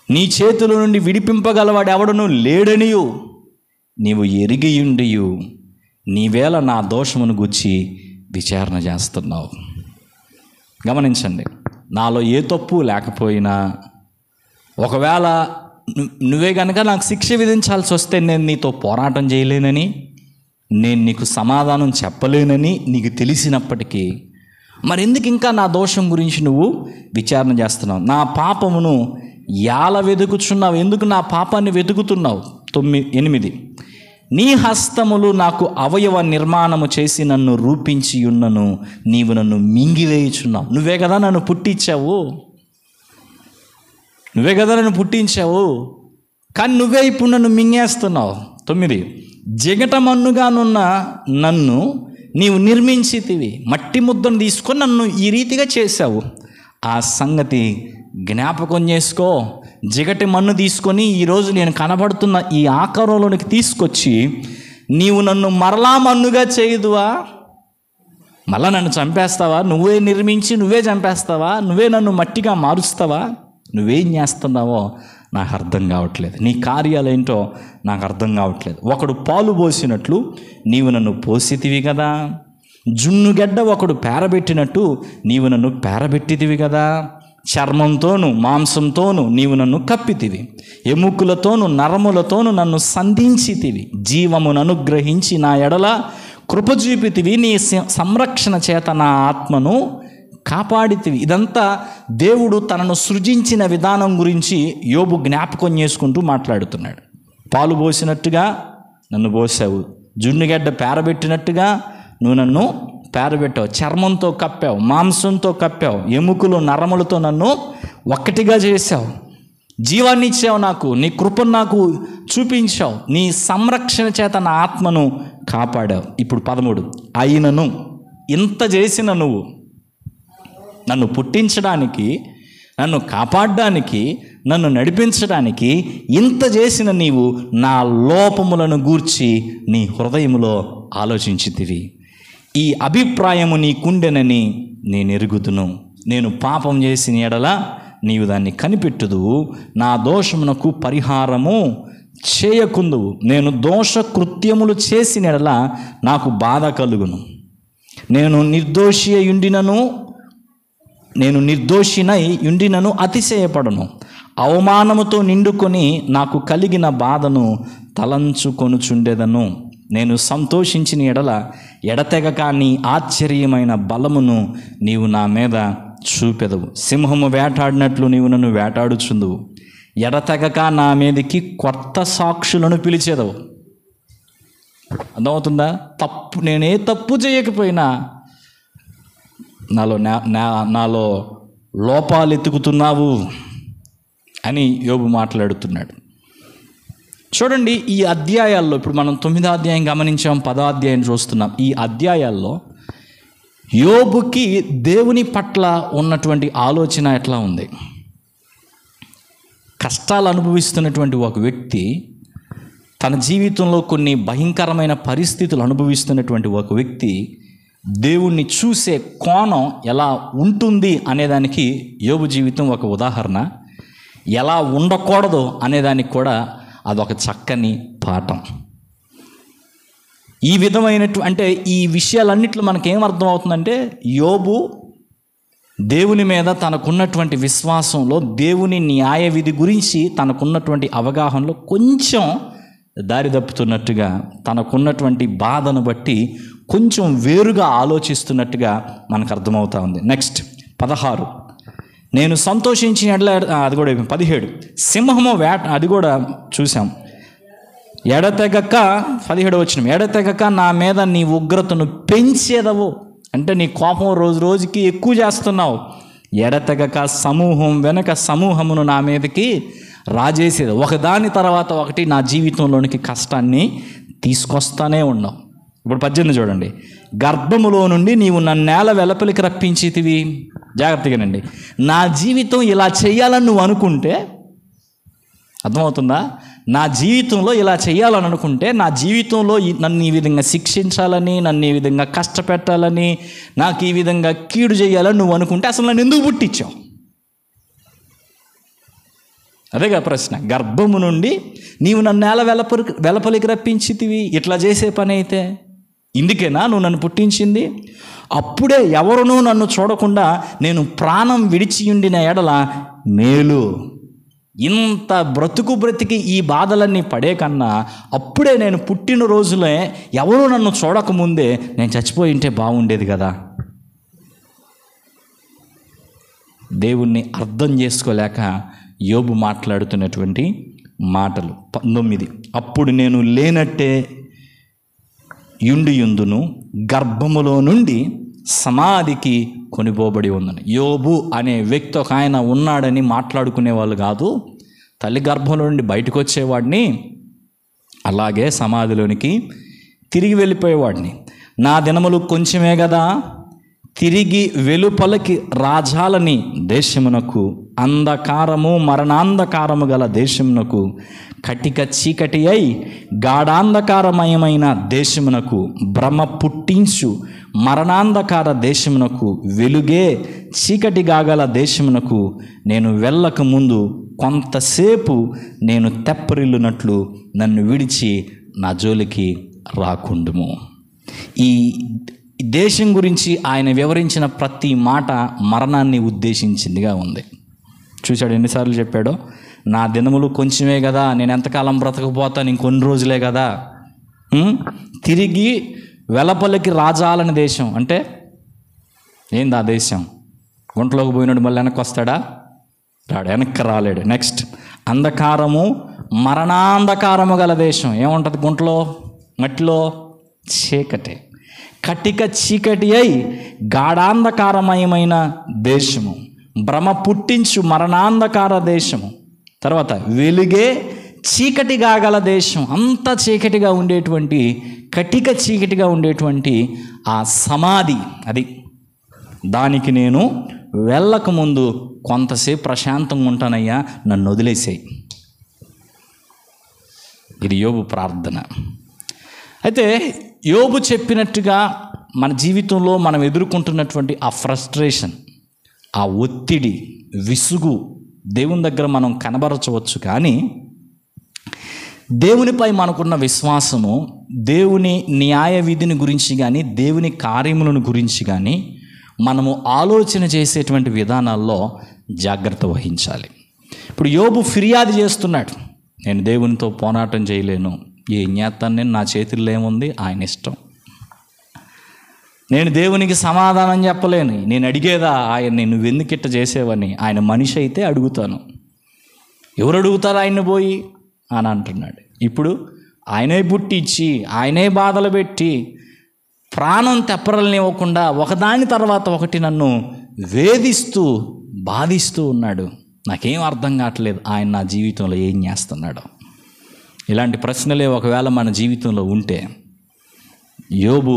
నీ చేతుల నుండి విడిపింపగలవాడు ఎవడను లేడనియు నీవు ఎరిగియుండియు నీవేళ నా దోషమును గుచ్చి విచారణ చేస్తున్నావు. గమనించండి, నాలో ఏ తప్పు లేకపోయినా ఒకవేళ నువ్వే కనుక నాకు శిక్ష విధించాల్సి వస్తే నేను నీతో పోరాటం చేయలేనని, నేను నీకు సమాధానం చెప్పలేనని నీకు తెలిసినప్పటికీ మరెందుకు ఇంకా నా దోషం గురించి నువ్వు విచారణ చేస్తున్నావు? నా పాపమును ఎలా వెతుకుచున్నావు? ఎందుకు నా పాపాన్ని వెతుకుతున్నావు? 8 నీ హస్తములు నాకు అవయవ నిర్మాణము చేసి నన్ను రూపించి ఉన్నను, నీవు నన్ను మింగివేయుచున్నావు. నువ్వే కదా నన్ను పుట్టించావు, కానీ నువ్వే ఇప్పుడు నన్ను మింగేస్తున్నావు. 9 జిగటమన్నుగానున్న నన్ను నీవు నిర్మించితివి, మట్టి ముద్దను తీసుకొని నన్ను ఈ రీతిగా చేశావు. ఆ సంగతి జ్ఞాపకం చేసుకో, జిగటి మన్ను తీసుకొని ఈరోజు నేను కనబడుతున్న ఈ ఆకారంలోనికి తీసుకొచ్చి నీవు నన్ను మరలా మన్నుగా చేయదువా? మళ్ళా నన్ను చంపేస్తావా? నువ్వే నిర్మించి నువ్వే చంపేస్తావా? నువ్వే నన్ను మట్టిగా మారుస్తావా? నువ్వేం చేస్తున్నావో నాకు అర్థం కావట్లేదు. నీ కార్యాలేంటో నాకు అర్థం కావట్లేదు. ఒకడు పాలు పోసినట్లు నీవు నన్ను పోసితివి కదా, జున్నుగడ్డ ఒకడు పేరబెట్టినట్టు నీవు నన్ను పేరబెట్టితివి కదా. చర్మంతోను మాంసంతోను నీవు నన్ను కప్పితివి, ఎముకలతోను నరములతోను నన్ను సంధించితివి. జీవమును అనుగ్రహించి నా ఎడల కృప చూపితివి. నీ సంరక్షణ చేత నా ఆత్మను కాపాడితివి. ఇదంతా దేవుడు తనను సృజించిన విధానం గురించి యోబు జ్ఞాపకం చేసుకుంటూ మాట్లాడుతున్నాడు. పాలు పోసినట్టుగా నన్ను పోసావు, జున్నుగడ్డ పేరబెట్టినట్టుగా నువ్వు నన్ను పేరబెట్టావు, చర్మంతో కప్పావు, మాంసంతో కప్పావు, ఎముకలు నరములతో నన్ను ఒక్కటిగా చేశావు, జీవాన్ని ఇచ్చావు, నాకు నీ కృపను నాకు చూపించావు, నీ సంరక్షణ చేత నా ఆత్మను కాపాడావు. ఇప్పుడు 13, అయినను ఇంత చేసిన నువ్వు నన్ను పుట్టించడానికి, నన్ను కాపాడడానికి, నన్ను నడిపించడానికి ఇంత చేసిన నీవు నా లోపములను గూర్చి నీ హృదయములో ఆలోచించితివి. ఈ అభిప్రాయము నీకుండెనని నేను ఎరుగుదును. నేను పాపం చేసిన ఎడల నీవు దాన్ని కనిపెట్టుదువు, నా దోషమునకు పరిహారము చేయకుందువు. నేను దోష కృత్యములు చేసిన ఎడల నాకు బాధ కలుగును. నేను నిర్దోషినై యుండినను అతిశయపడను. అవమానముతో నిండుకొని నాకు కలిగిన బాధను తలంచుకొనుచుండెదను. నేను సంతోషించిన ఎడల ఎడతెగక నీ ఆశ్చర్యమైన బలమును నీవు నా మీద చూపెదవు. సింహము వేటాడినట్లు నీవు నన్ను వేటాడుచుందువు. ఎడతెగక నా మీదకి కొత్త సాక్షులను పిలిచేదవు. అర్థమవుతుందా? నేనే తప్పు చేయకపోయినా నాలో లోపాలు ఎత్తుకుతున్నావు అని యోబు మాట్లాడుతున్నాడు. చూడండి, ఈ అధ్యాయాల్లో ఇప్పుడు మనం 9వ అధ్యాయం గమనించాం, 10వ అధ్యాయం చూస్తున్నాం. ఈ అధ్యాయాల్లో యోబుకి దేవుని పట్ల ఉన్నటువంటి ఆలోచన ఎట్లా ఉంది? కష్టాలు అనుభవిస్తున్నటువంటి ఒక వ్యక్తి, తన జీవితంలో కొన్ని భయంకరమైన పరిస్థితులు అనుభవిస్తున్నటువంటి ఒక వ్యక్తి దేవుణ్ణి చూసే కోణం ఎలా ఉంటుంది అనేదానికి యోబు జీవితం ఒక ఉదాహరణ. ఎలా ఉండకూడదు అనేదానికి కూడా అదొక చక్కని పాఠం. ఈ అంటే ఈ విషయాలన్నిట్లో మనకేం అర్థమవుతుందంటే, యోబు దేవుని మీద తనకున్నటువంటి విశ్వాసంలో, దేవుని న్యాయ విధి గురించి తనకున్నటువంటి అవగాహనలో కొంచెం దారి తప్పుతున్నట్టుగా, తనకున్నటువంటి బాధను బట్టి కొంచెం వేరుగా ఆలోచిస్తున్నట్టుగా మనకు అర్థమవుతా ఉంది. నెక్స్ట్ 16, నేను సంతోషించిన అది కూడా 17, సింహము అది కూడా చూసాం. ఎడతెగక 17 వచనం, ఎడతెగక నా మీద నీ ఉగ్రతను పెంచేదవు. అంటే నీ కోపం రోజు రోజుకి ఎక్కువ చేస్తున్నావు. ఎడతెగక సమూహం వెనక సమూహమును నా మీదకి రాజేసేది. ఒకదాని తర్వాత ఒకటి నా జీవితంలోనికి కష్టాన్ని తీసుకొస్తానే ఉన్నావు. ఇప్పుడు 18 చూడండి, గర్భములో నుండి నీవు నన్ను నేల వెలుపలికి రప్పించితివి. జాగ్రత్తగానండి, నా జీవితం ఇలా చేయాలని నువ్వు అనుకుంటే, అర్థమవుతుందా? నా జీవితంలో ఇలా చేయాలని అనుకుంటే, నా జీవితంలో నన్ను ఈ విధంగా శిక్షించాలని, నన్ను ఈ విధంగా కష్టపెట్టాలని, నాకు ఈ విధంగా కీడు చేయాలని నువ్వు అనుకుంటే అసలు నన్ను ఎందుకు పుట్టించావు? అదేగా ప్రశ్న. గర్భము నుండి నీవు నన్ను నేల వెలపలికి రప్పించితివి. ఇట్లా చేసే పని అయితే ఇందుకేనా నువ్వు నన్ను పుట్టించింది? అప్పుడే ఎవరునూ నన్ను చూడకుండా నేను ప్రాణం విడిచియుండిన ఎడల మేలు. ఇంత బ్రతికి ఈ బాధలన్నీ పడే కన్నా అప్పుడే నేను పుట్టిన రోజులే ఎవరూ నన్ను చూడకముందే నేను చచ్చిపోయి ఉంటే బాగుండేది కదా. దేవుణ్ణి అర్థం చేసుకోలేక యోబు మాట్లాడుతున్నటువంటి మాటలు. 19, అప్పుడు నేను లేనట్టే యుందును, గర్భములో నుండి సమాధికి కొనిపోబడి ఉందని. యోబు అనే వ్యక్తి ఒక ఆయన ఉన్నాడని మాట్లాడుకునేవాళ్ళు కాదు. తల్లి గర్భంలో నుండి బయటకు వచ్చేవాడిని, అలాగే సమాధిలోనికి తిరిగి వెళ్ళిపోయేవాడిని. నా దినములు కొంచెమే కదా, తిరిగి వెలుపలకి రాజాలని దేశమునకు, అంధకారము మరణాంధకారము గల దేశమునకు, కటిక చీకటి అయి గాఢాంధకారమయమైన దేశమునకు, భ్రమ పుట్టించు మరణాంధకార దేశమునకు, వెలుగే చీకటిగా గల దేశమునకు నేను వెళ్ళక ముందు కొంతసేపు నేను తెప్పరిల్లునట్లు నన్ను విడిచి నా జోలికి రాకుండుము. ఈ దేశం గురించి ఆయన వివరించిన ప్రతి మాట మరణాన్ని ఉద్దేశించిందిగా ఉంది. చూశాడు ఎన్నిసార్లు చెప్పాడో, నా దినములు కొంచెమే కదా, నేను ఎంతకాలం బ్రతకపోతాను, ఇంకొన్ని రోజులే కదా. తిరిగి వెలపలికి రాజాలని దేశం అంటే ఏంది? ఆ దేశం గుంటలోకి పోయినాడు మళ్ళీ వెనక్కి వస్తాడా? రాడు, వెనక్కి రాలేడు. నెక్స్ట్, అంధకారము మరణాంధకారము గల దేశం. ఏముంటుంది గుంటలో, మట్టిలో? చీకటి, కటిక చీకటి అయి గాఢాంధకారమయమైన దేశము, భ్రమ పుట్టించు మరణాంధకార దేశము. తర్వాత వెలుగే చీకటిగా గల దేశం. అంత చీకటిగా ఉండేటువంటి, కటిక చీకటిగా ఉండేటువంటి ఆ సమాధి, అది దానికి నేను వెళ్ళకముందు కొంతసేపు ప్రశాంతంగా ఉంటానయ్యా, నన్ను వదిలేసేయి. ఇది యోబు ప్రార్థన. అయితే యోబు చెప్పినట్టుగా మన జీవితంలో మనం ఎదుర్కొంటున్నటువంటి ఆ ఫ్రస్ట్రేషన్, ఆ ఒత్తిడి, విసుగు దేవుని దగ్గర మనం కనబరచవచ్చు. కానీ దేవునిపై మనకున్న విశ్వాసము, దేవుని న్యాయ విధిని గురించి కానీ, దేవుని కార్యములను గురించి కానీ మనము ఆలోచన చేసేటువంటి విధానాల్లో జాగ్రత్త వహించాలి. ఇప్పుడు యోబు ఫిర్యాదు చేస్తున్నాడు, నేను దేవునితో పోరాటం చేయలేను, ఏం చేస్తాను నేను, నా చేతుల్లో ఏముంది, ఆయన ఇష్టం. నేను దేవునికి సమాధానం చెప్పలేను, నేను అడిగేదా ఆయన్ని, నువ్వెందుకిట్ట చేసేవని. ఆయన మనిషి అయితే అడుగుతాను, ఎవరు అడుగుతారు ఆయన్ని పోయి అని అంటున్నాడు. ఇప్పుడు ఆయనే పుట్టించి, ఆయనే బాధలు పెట్టి, ప్రాణం తెప్పరలనివ్వకుండా ఒకదాని తర్వాత ఒకటి నన్ను వేధిస్తూ బాధిస్తూ ఉన్నాడు. నాకేం అర్థం కావట్లేదు ఆయన నా జీవితంలో ఏం చేస్తున్నాడో. ఇలాంటి ప్రశ్నలే ఒకవేళ మన జీవితంలో ఉంటే, యోబు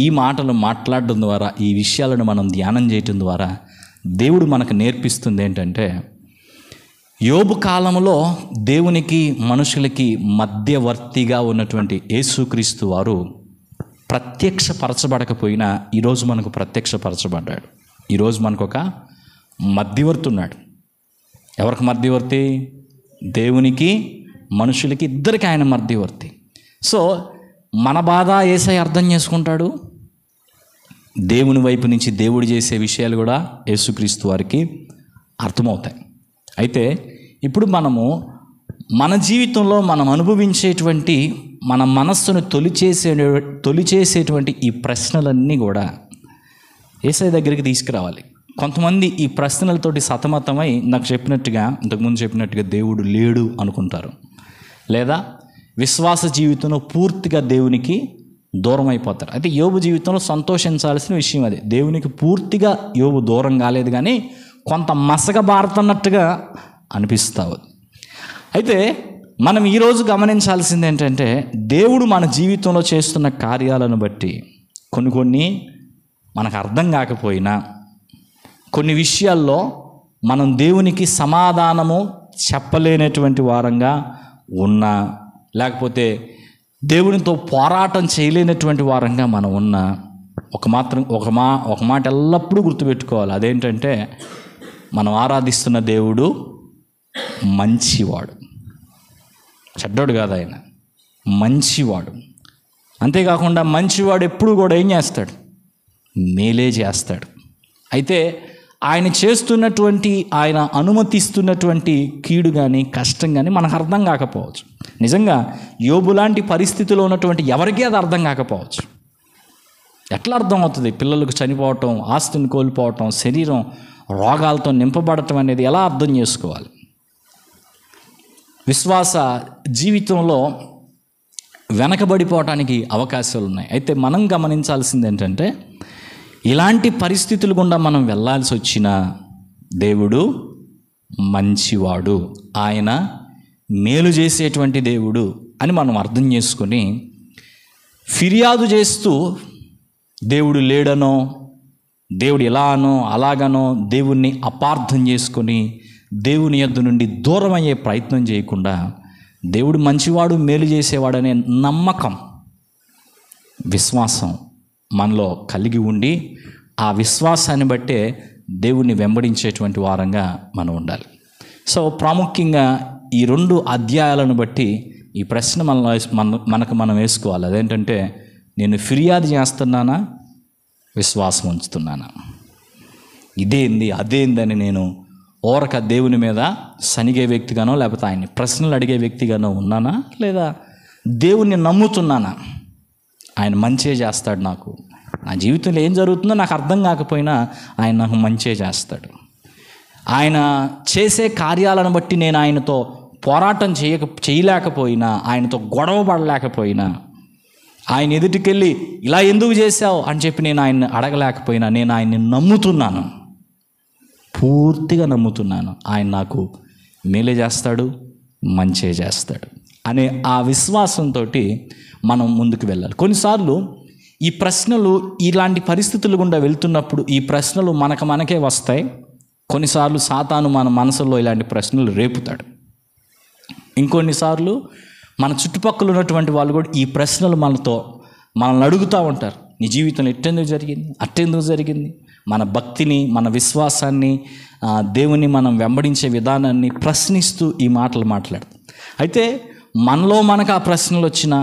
ఈ మాటలు మాట్లాడడం ద్వారా, ఈ విషయాలను మనం ధ్యానం చేయటం ద్వారా దేవుడు మనకు నేర్పిస్తుంది ఏంటంటే, యోబు కాలంలో దేవునికి మనుషులకి మధ్యవర్తిగా ఉన్నటువంటి యేసుక్రీస్తు వారు ప్రత్యక్షపరచబడకపోయినా ఈరోజు మనకు ప్రత్యక్షపరచబడ్డాడు. ఈరోజు మనకు ఒక మధ్యవర్తి ఉన్నాడు. ఎవరికి మధ్యవర్తి? దేవునికి మనుషులకి, ఇద్దరికి ఆయన మధ్యవర్తి. సో మన బాధ యేసయ్య అర్థం చేసుకుంటాడు, దేవుని వైపు నుంచి దేవుడు చేసే విషయాలు కూడా యేసుక్రీస్తు వారికి అర్థమవుతాయి. అయితే ఇప్పుడు మనము మన జీవితంలో మనం అనుభవించేటువంటి, మన మనస్సును తొలిచేసేటువంటి ఈ ప్రశ్నలన్నీ కూడా యేసయ్య దగ్గరికి తీసుకురావాలి. కొంతమంది ఈ ప్రశ్నలతోటి సతమతమై నాకు చెప్పినట్టుగా, ఇంతకుముందు చెప్పినట్టుగా దేవుడు లేడు అనుకుంటారు, లేదా విశ్వాస జీవితంలో పూర్తిగా దేవునికి దూరం అయిపోతారు. అయితే యోబు జీవితంలో సంతోషించాల్సిన విషయం అది. దేవునికి పూర్తిగా యోబు దూరం కాలేదు, కానీ కొంత మసకబారుతున్నట్టుగా అనిపిస్తావు. అయితే మనం ఈరోజు గమనించాల్సింది ఏంటంటే, దేవుడు మన జీవితంలో చేస్తున్న కార్యాలను బట్టి కొన్ని మనకు అర్థం కాకపోయినా, కొన్ని విషయాల్లో మనం దేవునికి సమాధానము చెప్పలేనటువంటి వారంగా ఉన్నా, లేకపోతే దేవునితో పోరాటం చేయలేనటువంటి వారంగా మనం ఉన్నా, ఒక మాట ఎల్లప్పుడూ గుర్తుపెట్టుకోవాలి. అదేంటంటే, మనం ఆరాధిస్తున్న దేవుడు మంచివాడు, చెడ్డోడు కాదు, ఆయన మంచివాడు. అంతేకాకుండా మంచివాడు ఎప్పుడు కూడా ఏం చేస్తాడు? మేలే చేస్తాడు. అయితే ఆయన చేస్తున్నటువంటి, ఆయన అనుమతిస్తున్నటువంటి కీడు కానీ కష్టం కానీ మనకు అర్థం కాకపోవచ్చు. నిజంగా యోబు లాంటి పరిస్థితిలో ఉన్నటువంటి ఎవరికీ అది అర్థం కాకపోవచ్చు. ఎట్లా అర్థం అవుతుంది? పిల్లలకు చనిపోవటం, ఆస్తిని కోల్పోవటం, శరీరం రోగాలతో నింపబడటం అనేది ఎలా అర్థం చేసుకోవాలి? విశ్వాస జీవితంలో వెనకబడిపోవటానికి అవకాశాలు ఉన్నాయి. అయితే మనం గమనించాల్సింది ఏంటంటే, ఇలాంటి పరిస్థితులు గుండా మనం వెళ్ళాల్సి వచ్చిన దేవుడు మంచివాడు, ఆయన మేలు చేసేటువంటి దేవుడు అని మనం అర్థం చేసుకొని, ఫిర్యాదు చేస్తూ దేవుడు లేడనో, దేవుడు ఎలానో అలాగనో దేవుణ్ణి అపార్థం చేసుకొని దేవుని యొద్ద నుండి దూరం అయ్యే ప్రయత్నం చేయకుండా దేవుడు మంచివాడు, మేలు చేసేవాడనే నమ్మకం, విశ్వాసం మనలో కలిగి ఉండి ఆ విశ్వాసాన్ని బట్టే దేవుణ్ణి వెంబడించేటువంటి వారంగా మనం ఉండాలి. సో ప్రాముఖ్యంగా ఈ 2 అధ్యాయాలను బట్టి ఈ ప్రశ్న మనకు మనం వేసుకోవాలి. అదేంటంటే, నేను ఫిర్యాదు చేస్తున్నానా, విశ్వాసం ఉంచుతున్నానా? ఇదేంది అదేందని నేను ఓరక దేవుని మీద సనిగే వ్యక్తిగానో లేకపోతే ఆయన్ని ప్రశ్నలు అడిగే వ్యక్తిగానో ఉన్నానా, లేదా దేవుణ్ణి నమ్ముతున్నానా? ఆయన మంచే చేస్తాడు, నాకు నా జీవితంలో ఏం జరుగుతుందో నాకు అర్థం కాకపోయినా ఆయన నాకు మంచే చేస్తాడు. ఆయన చేసే కార్యాలను బట్టి నేను ఆయనతో పోరాటం చేయలేకపోయినా, ఆయనతో గొడవ పడలేకపోయినా, ఆయన ఎదుటికెళ్ళి ఇలా ఎందుకు చేశావు అని చెప్పి నేను ఆయన్ని అడగలేకపోయినా, నేను ఆయన్ని నమ్ముతున్నాను, పూర్తిగా నమ్ముతున్నాను. ఆయన నాకు మేలే చేస్తాడు, మంచే చేస్తాడు అనే ఆ విశ్వాసంతో మనం ముందుకు వెళ్ళాలి. కొన్నిసార్లు ఈ ప్రశ్నలు, ఇలాంటి పరిస్థితులు గుండా వెళ్తున్నప్పుడు ఈ ప్రశ్నలు మనకే వస్తాయి. కొన్నిసార్లు సాతాను మన మనసులో ఇలాంటి ప్రశ్నలు రేపుతాడు. ఇంకొన్నిసార్లు మన చుట్టుపక్కల ఉన్నటువంటి వాళ్ళు కూడా ఈ ప్రశ్నలు మనల్ని అడుగుతూ ఉంటారు. నీ జీవితంలో ఎట్టెందుకు జరిగింది, అట్టెందుకు జరిగింది? మన భక్తిని, మన విశ్వాసాన్ని, దేవుని మనం వెంబడించే విధానాన్ని ప్రశ్నిస్తూ ఈ మాటలు మాట్లాడతాం. అయితే మనలో మనకు ఆ ప్రశ్నలు వచ్చినా,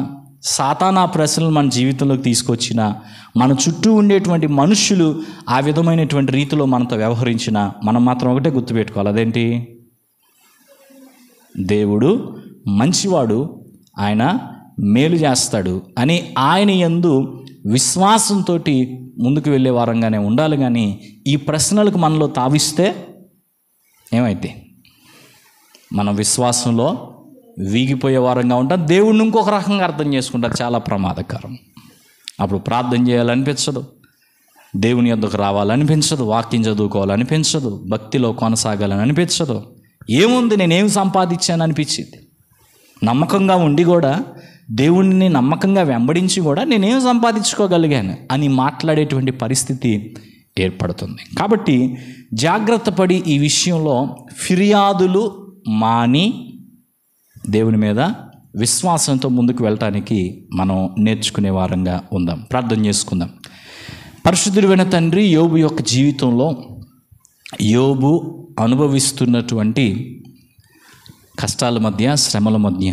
సాతాను ఆ ప్రశ్నలు మన జీవితంలోకి తీసుకొచ్చిన, మన చుట్టూ ఉండేటువంటి మనుషులు ఆ విధమైనటువంటి రీతిలో మనతో వ్యవహరించిన, మనం మాత్రం ఒకటే గుర్తుపెట్టుకోవాలి. అదేంటి? దేవుడు మంచివాడు, ఆయన మేలు చేస్తాడు అని ఆయన యందు విశ్వాసంతో ముందుకు వెళ్ళే వారంగానే ఉండాలి. కానీ ఈ ప్రశ్నలకు మనలో తావిస్తే ఏమైతే మన విశ్వాసంలో వీగిపోయే వారంగా ఉంటాం. దేవుడిని ఇంకొక రకంగా అర్థం చేసుకుంటారు, చాలా ప్రమాదకరం. అప్పుడు ప్రార్థన చేయాలనిపించదు, దేవుని యొద్దకు రావాలనిపించదు, వాక్యం చదువుకోవాలనిపించదు, భక్తిలో కొనసాగాలని అనిపించదు. ఏముంది, నేనేం సంపాదించాను అనిపించింది. నమ్మకంగా ఉండి కూడా, దేవుణ్ణి నమ్మకంగా వెంబడించి కూడా నేనేం సంపాదించుకోగలిగాను అని మాట్లాడేటువంటి పరిస్థితి ఏర్పడుతుంది. కాబట్టి జాగ్రత్త పడి ఈ విషయంలో ఫిర్యాదులు మాని దేవుని మీద విశ్వాసంతో ముందుకు వెళ్ళటానికి మనం నేర్చుకునే వారంగా ఉందాం. ప్రార్థన చేసుకుందాం. పరిశుద్ధుడైన తండ్రి, యోబు యొక్క జీవితంలో యోబు అనుభవిస్తున్నటువంటి కష్టాల మధ్య, శ్రమల మధ్య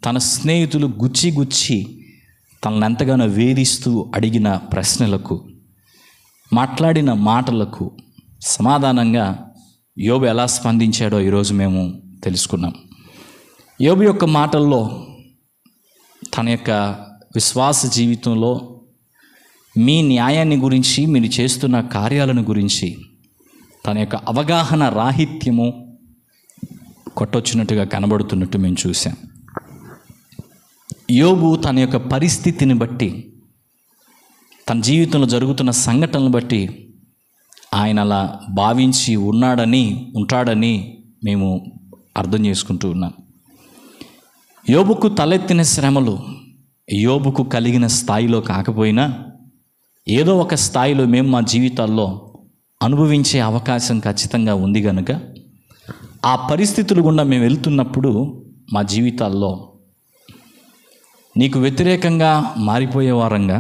తన స్నేహితులు గుచ్చి తనను ఎంతగానో వేధిస్తూ అడిగిన ప్రశ్నలకు, మాట్లాడిన మాటలకు సమాధానంగా యోబు ఎలా స్పందించాడో ఈరోజు మేము తెలుసుకున్నాం. యోబు యొక్క మాటల్లో తన యొక్క విశ్వాస జీవితంలో మీ న్యాయాన్ని గురించి, మీరు చేస్తున్న కార్యాలను గురించి తన యొక్క అవగాహన రాహిత్యము కొట్టొచ్చినట్టుగా కనబడుతున్నట్టు మేము చూసాం. యోబు తన యొక్క పరిస్థితిని బట్టి, తన జీవితంలో జరుగుతున్న సంఘటనలను బట్టి ఆయన అలా భావించి ఉంటాడని మేము అర్థం చేసుకుంటూ ఉన్నాం. యోబుకు తలెత్తిన శ్రమలు యోబుకు కలిగిన స్థాయిలో కాకపోయినా ఏదో ఒక స్థాయిలో మేము మా జీవితాల్లో అనుభవించే అవకాశం ఖచ్చితంగా ఉంది కనుక ఆ పరిస్థితులు గుండా మేము వెళ్తున్నప్పుడు మా జీవితాల్లో నీకు వ్యతిరేకంగా మారిపోయే వారంగా,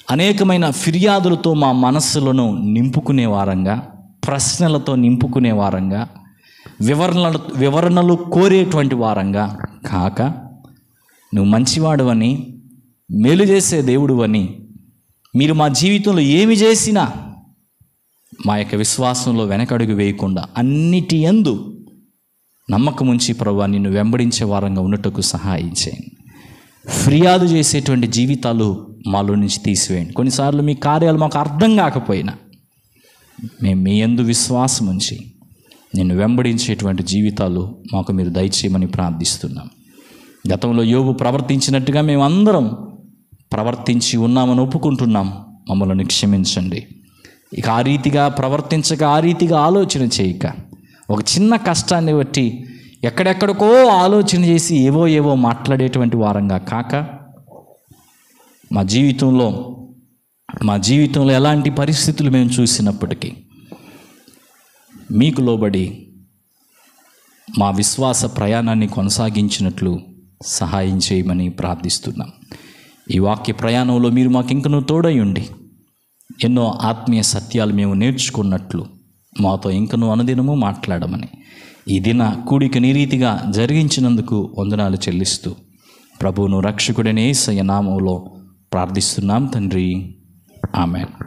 అనేకమైన ఫిర్యాదులతో మా మనస్సులను నింపుకునే వారంగా, ప్రశ్నలతో నింపుకునే వారంగా, వివరణలు కోరేటువంటి వారంగా కాక, నువ్వు మంచివాడువని, మేలు చేసే దేవుడువని, మీరు మా జీవితంలో ఏమి చేసినా మా యొక్క విశ్వాసంలో వెనకడుగు వేయకుండా అన్నిటి యందు నమ్మకం ఉంచి ప్రభువా నిన్ను వెంబడించే వారంగా ఉన్నట్టుకు సహాయం చేయండి. ఫిర్యాదు చేసేటువంటి జీవితాలు మాలో నుంచి తీసివేయండి. కొన్నిసార్లు మీ కార్యాలు మాకు అర్థం కాకపోయినా మేము మీ యందు విశ్వాసం ఉంచి నిన్ను వెంబడించేటువంటి జీవితాలు మాకు మీరు దయచేయమని ప్రార్థిస్తున్నాం. గతంలో యోబు ప్రవర్తించినట్టుగా మేము అందరం ప్రవర్తించి ఉన్నామని ఒప్పుకుంటున్నాం. మమ్మల్ని క్షమించండి. ఇక ఆ రీతిగా ప్రవర్తించక, ఆ రీతిగా ఆలోచన చేయక, ఒక చిన్న కష్టాన్ని బట్టి ఎక్కడెక్కడికో ఆలోచన చేసి ఏవో మాట్లాడేటువంటి వారంగా కాక, మా జీవితంలో మా జీవితంలో ఎలాంటి పరిస్థితులు మేము చూసినప్పటికీ మీకు లోబడి మా విశ్వాస ప్రయాణాన్ని కొనసాగించినట్లు సహాయం చేయమని ప్రార్థిస్తున్నాం. ఈ వాక్య ప్రయాణంలో మీరు మాకు ఇంకనూ తోడై ఉండి ఎన్నో ఆత్మీయ సత్యాలు మేము నేర్చుకున్నట్లు మాతో ఇంకనూ అనుదినము మాట్లాడమని ఈ దిన కూడికని రీతిగా జరిగించినందుకు వందనాలు చెల్లిస్తూ ప్రభువును రక్షకుడైన యేసయ్య నామములో ప్రార్థిస్తున్నాం తండ్రి. ఆమేన్.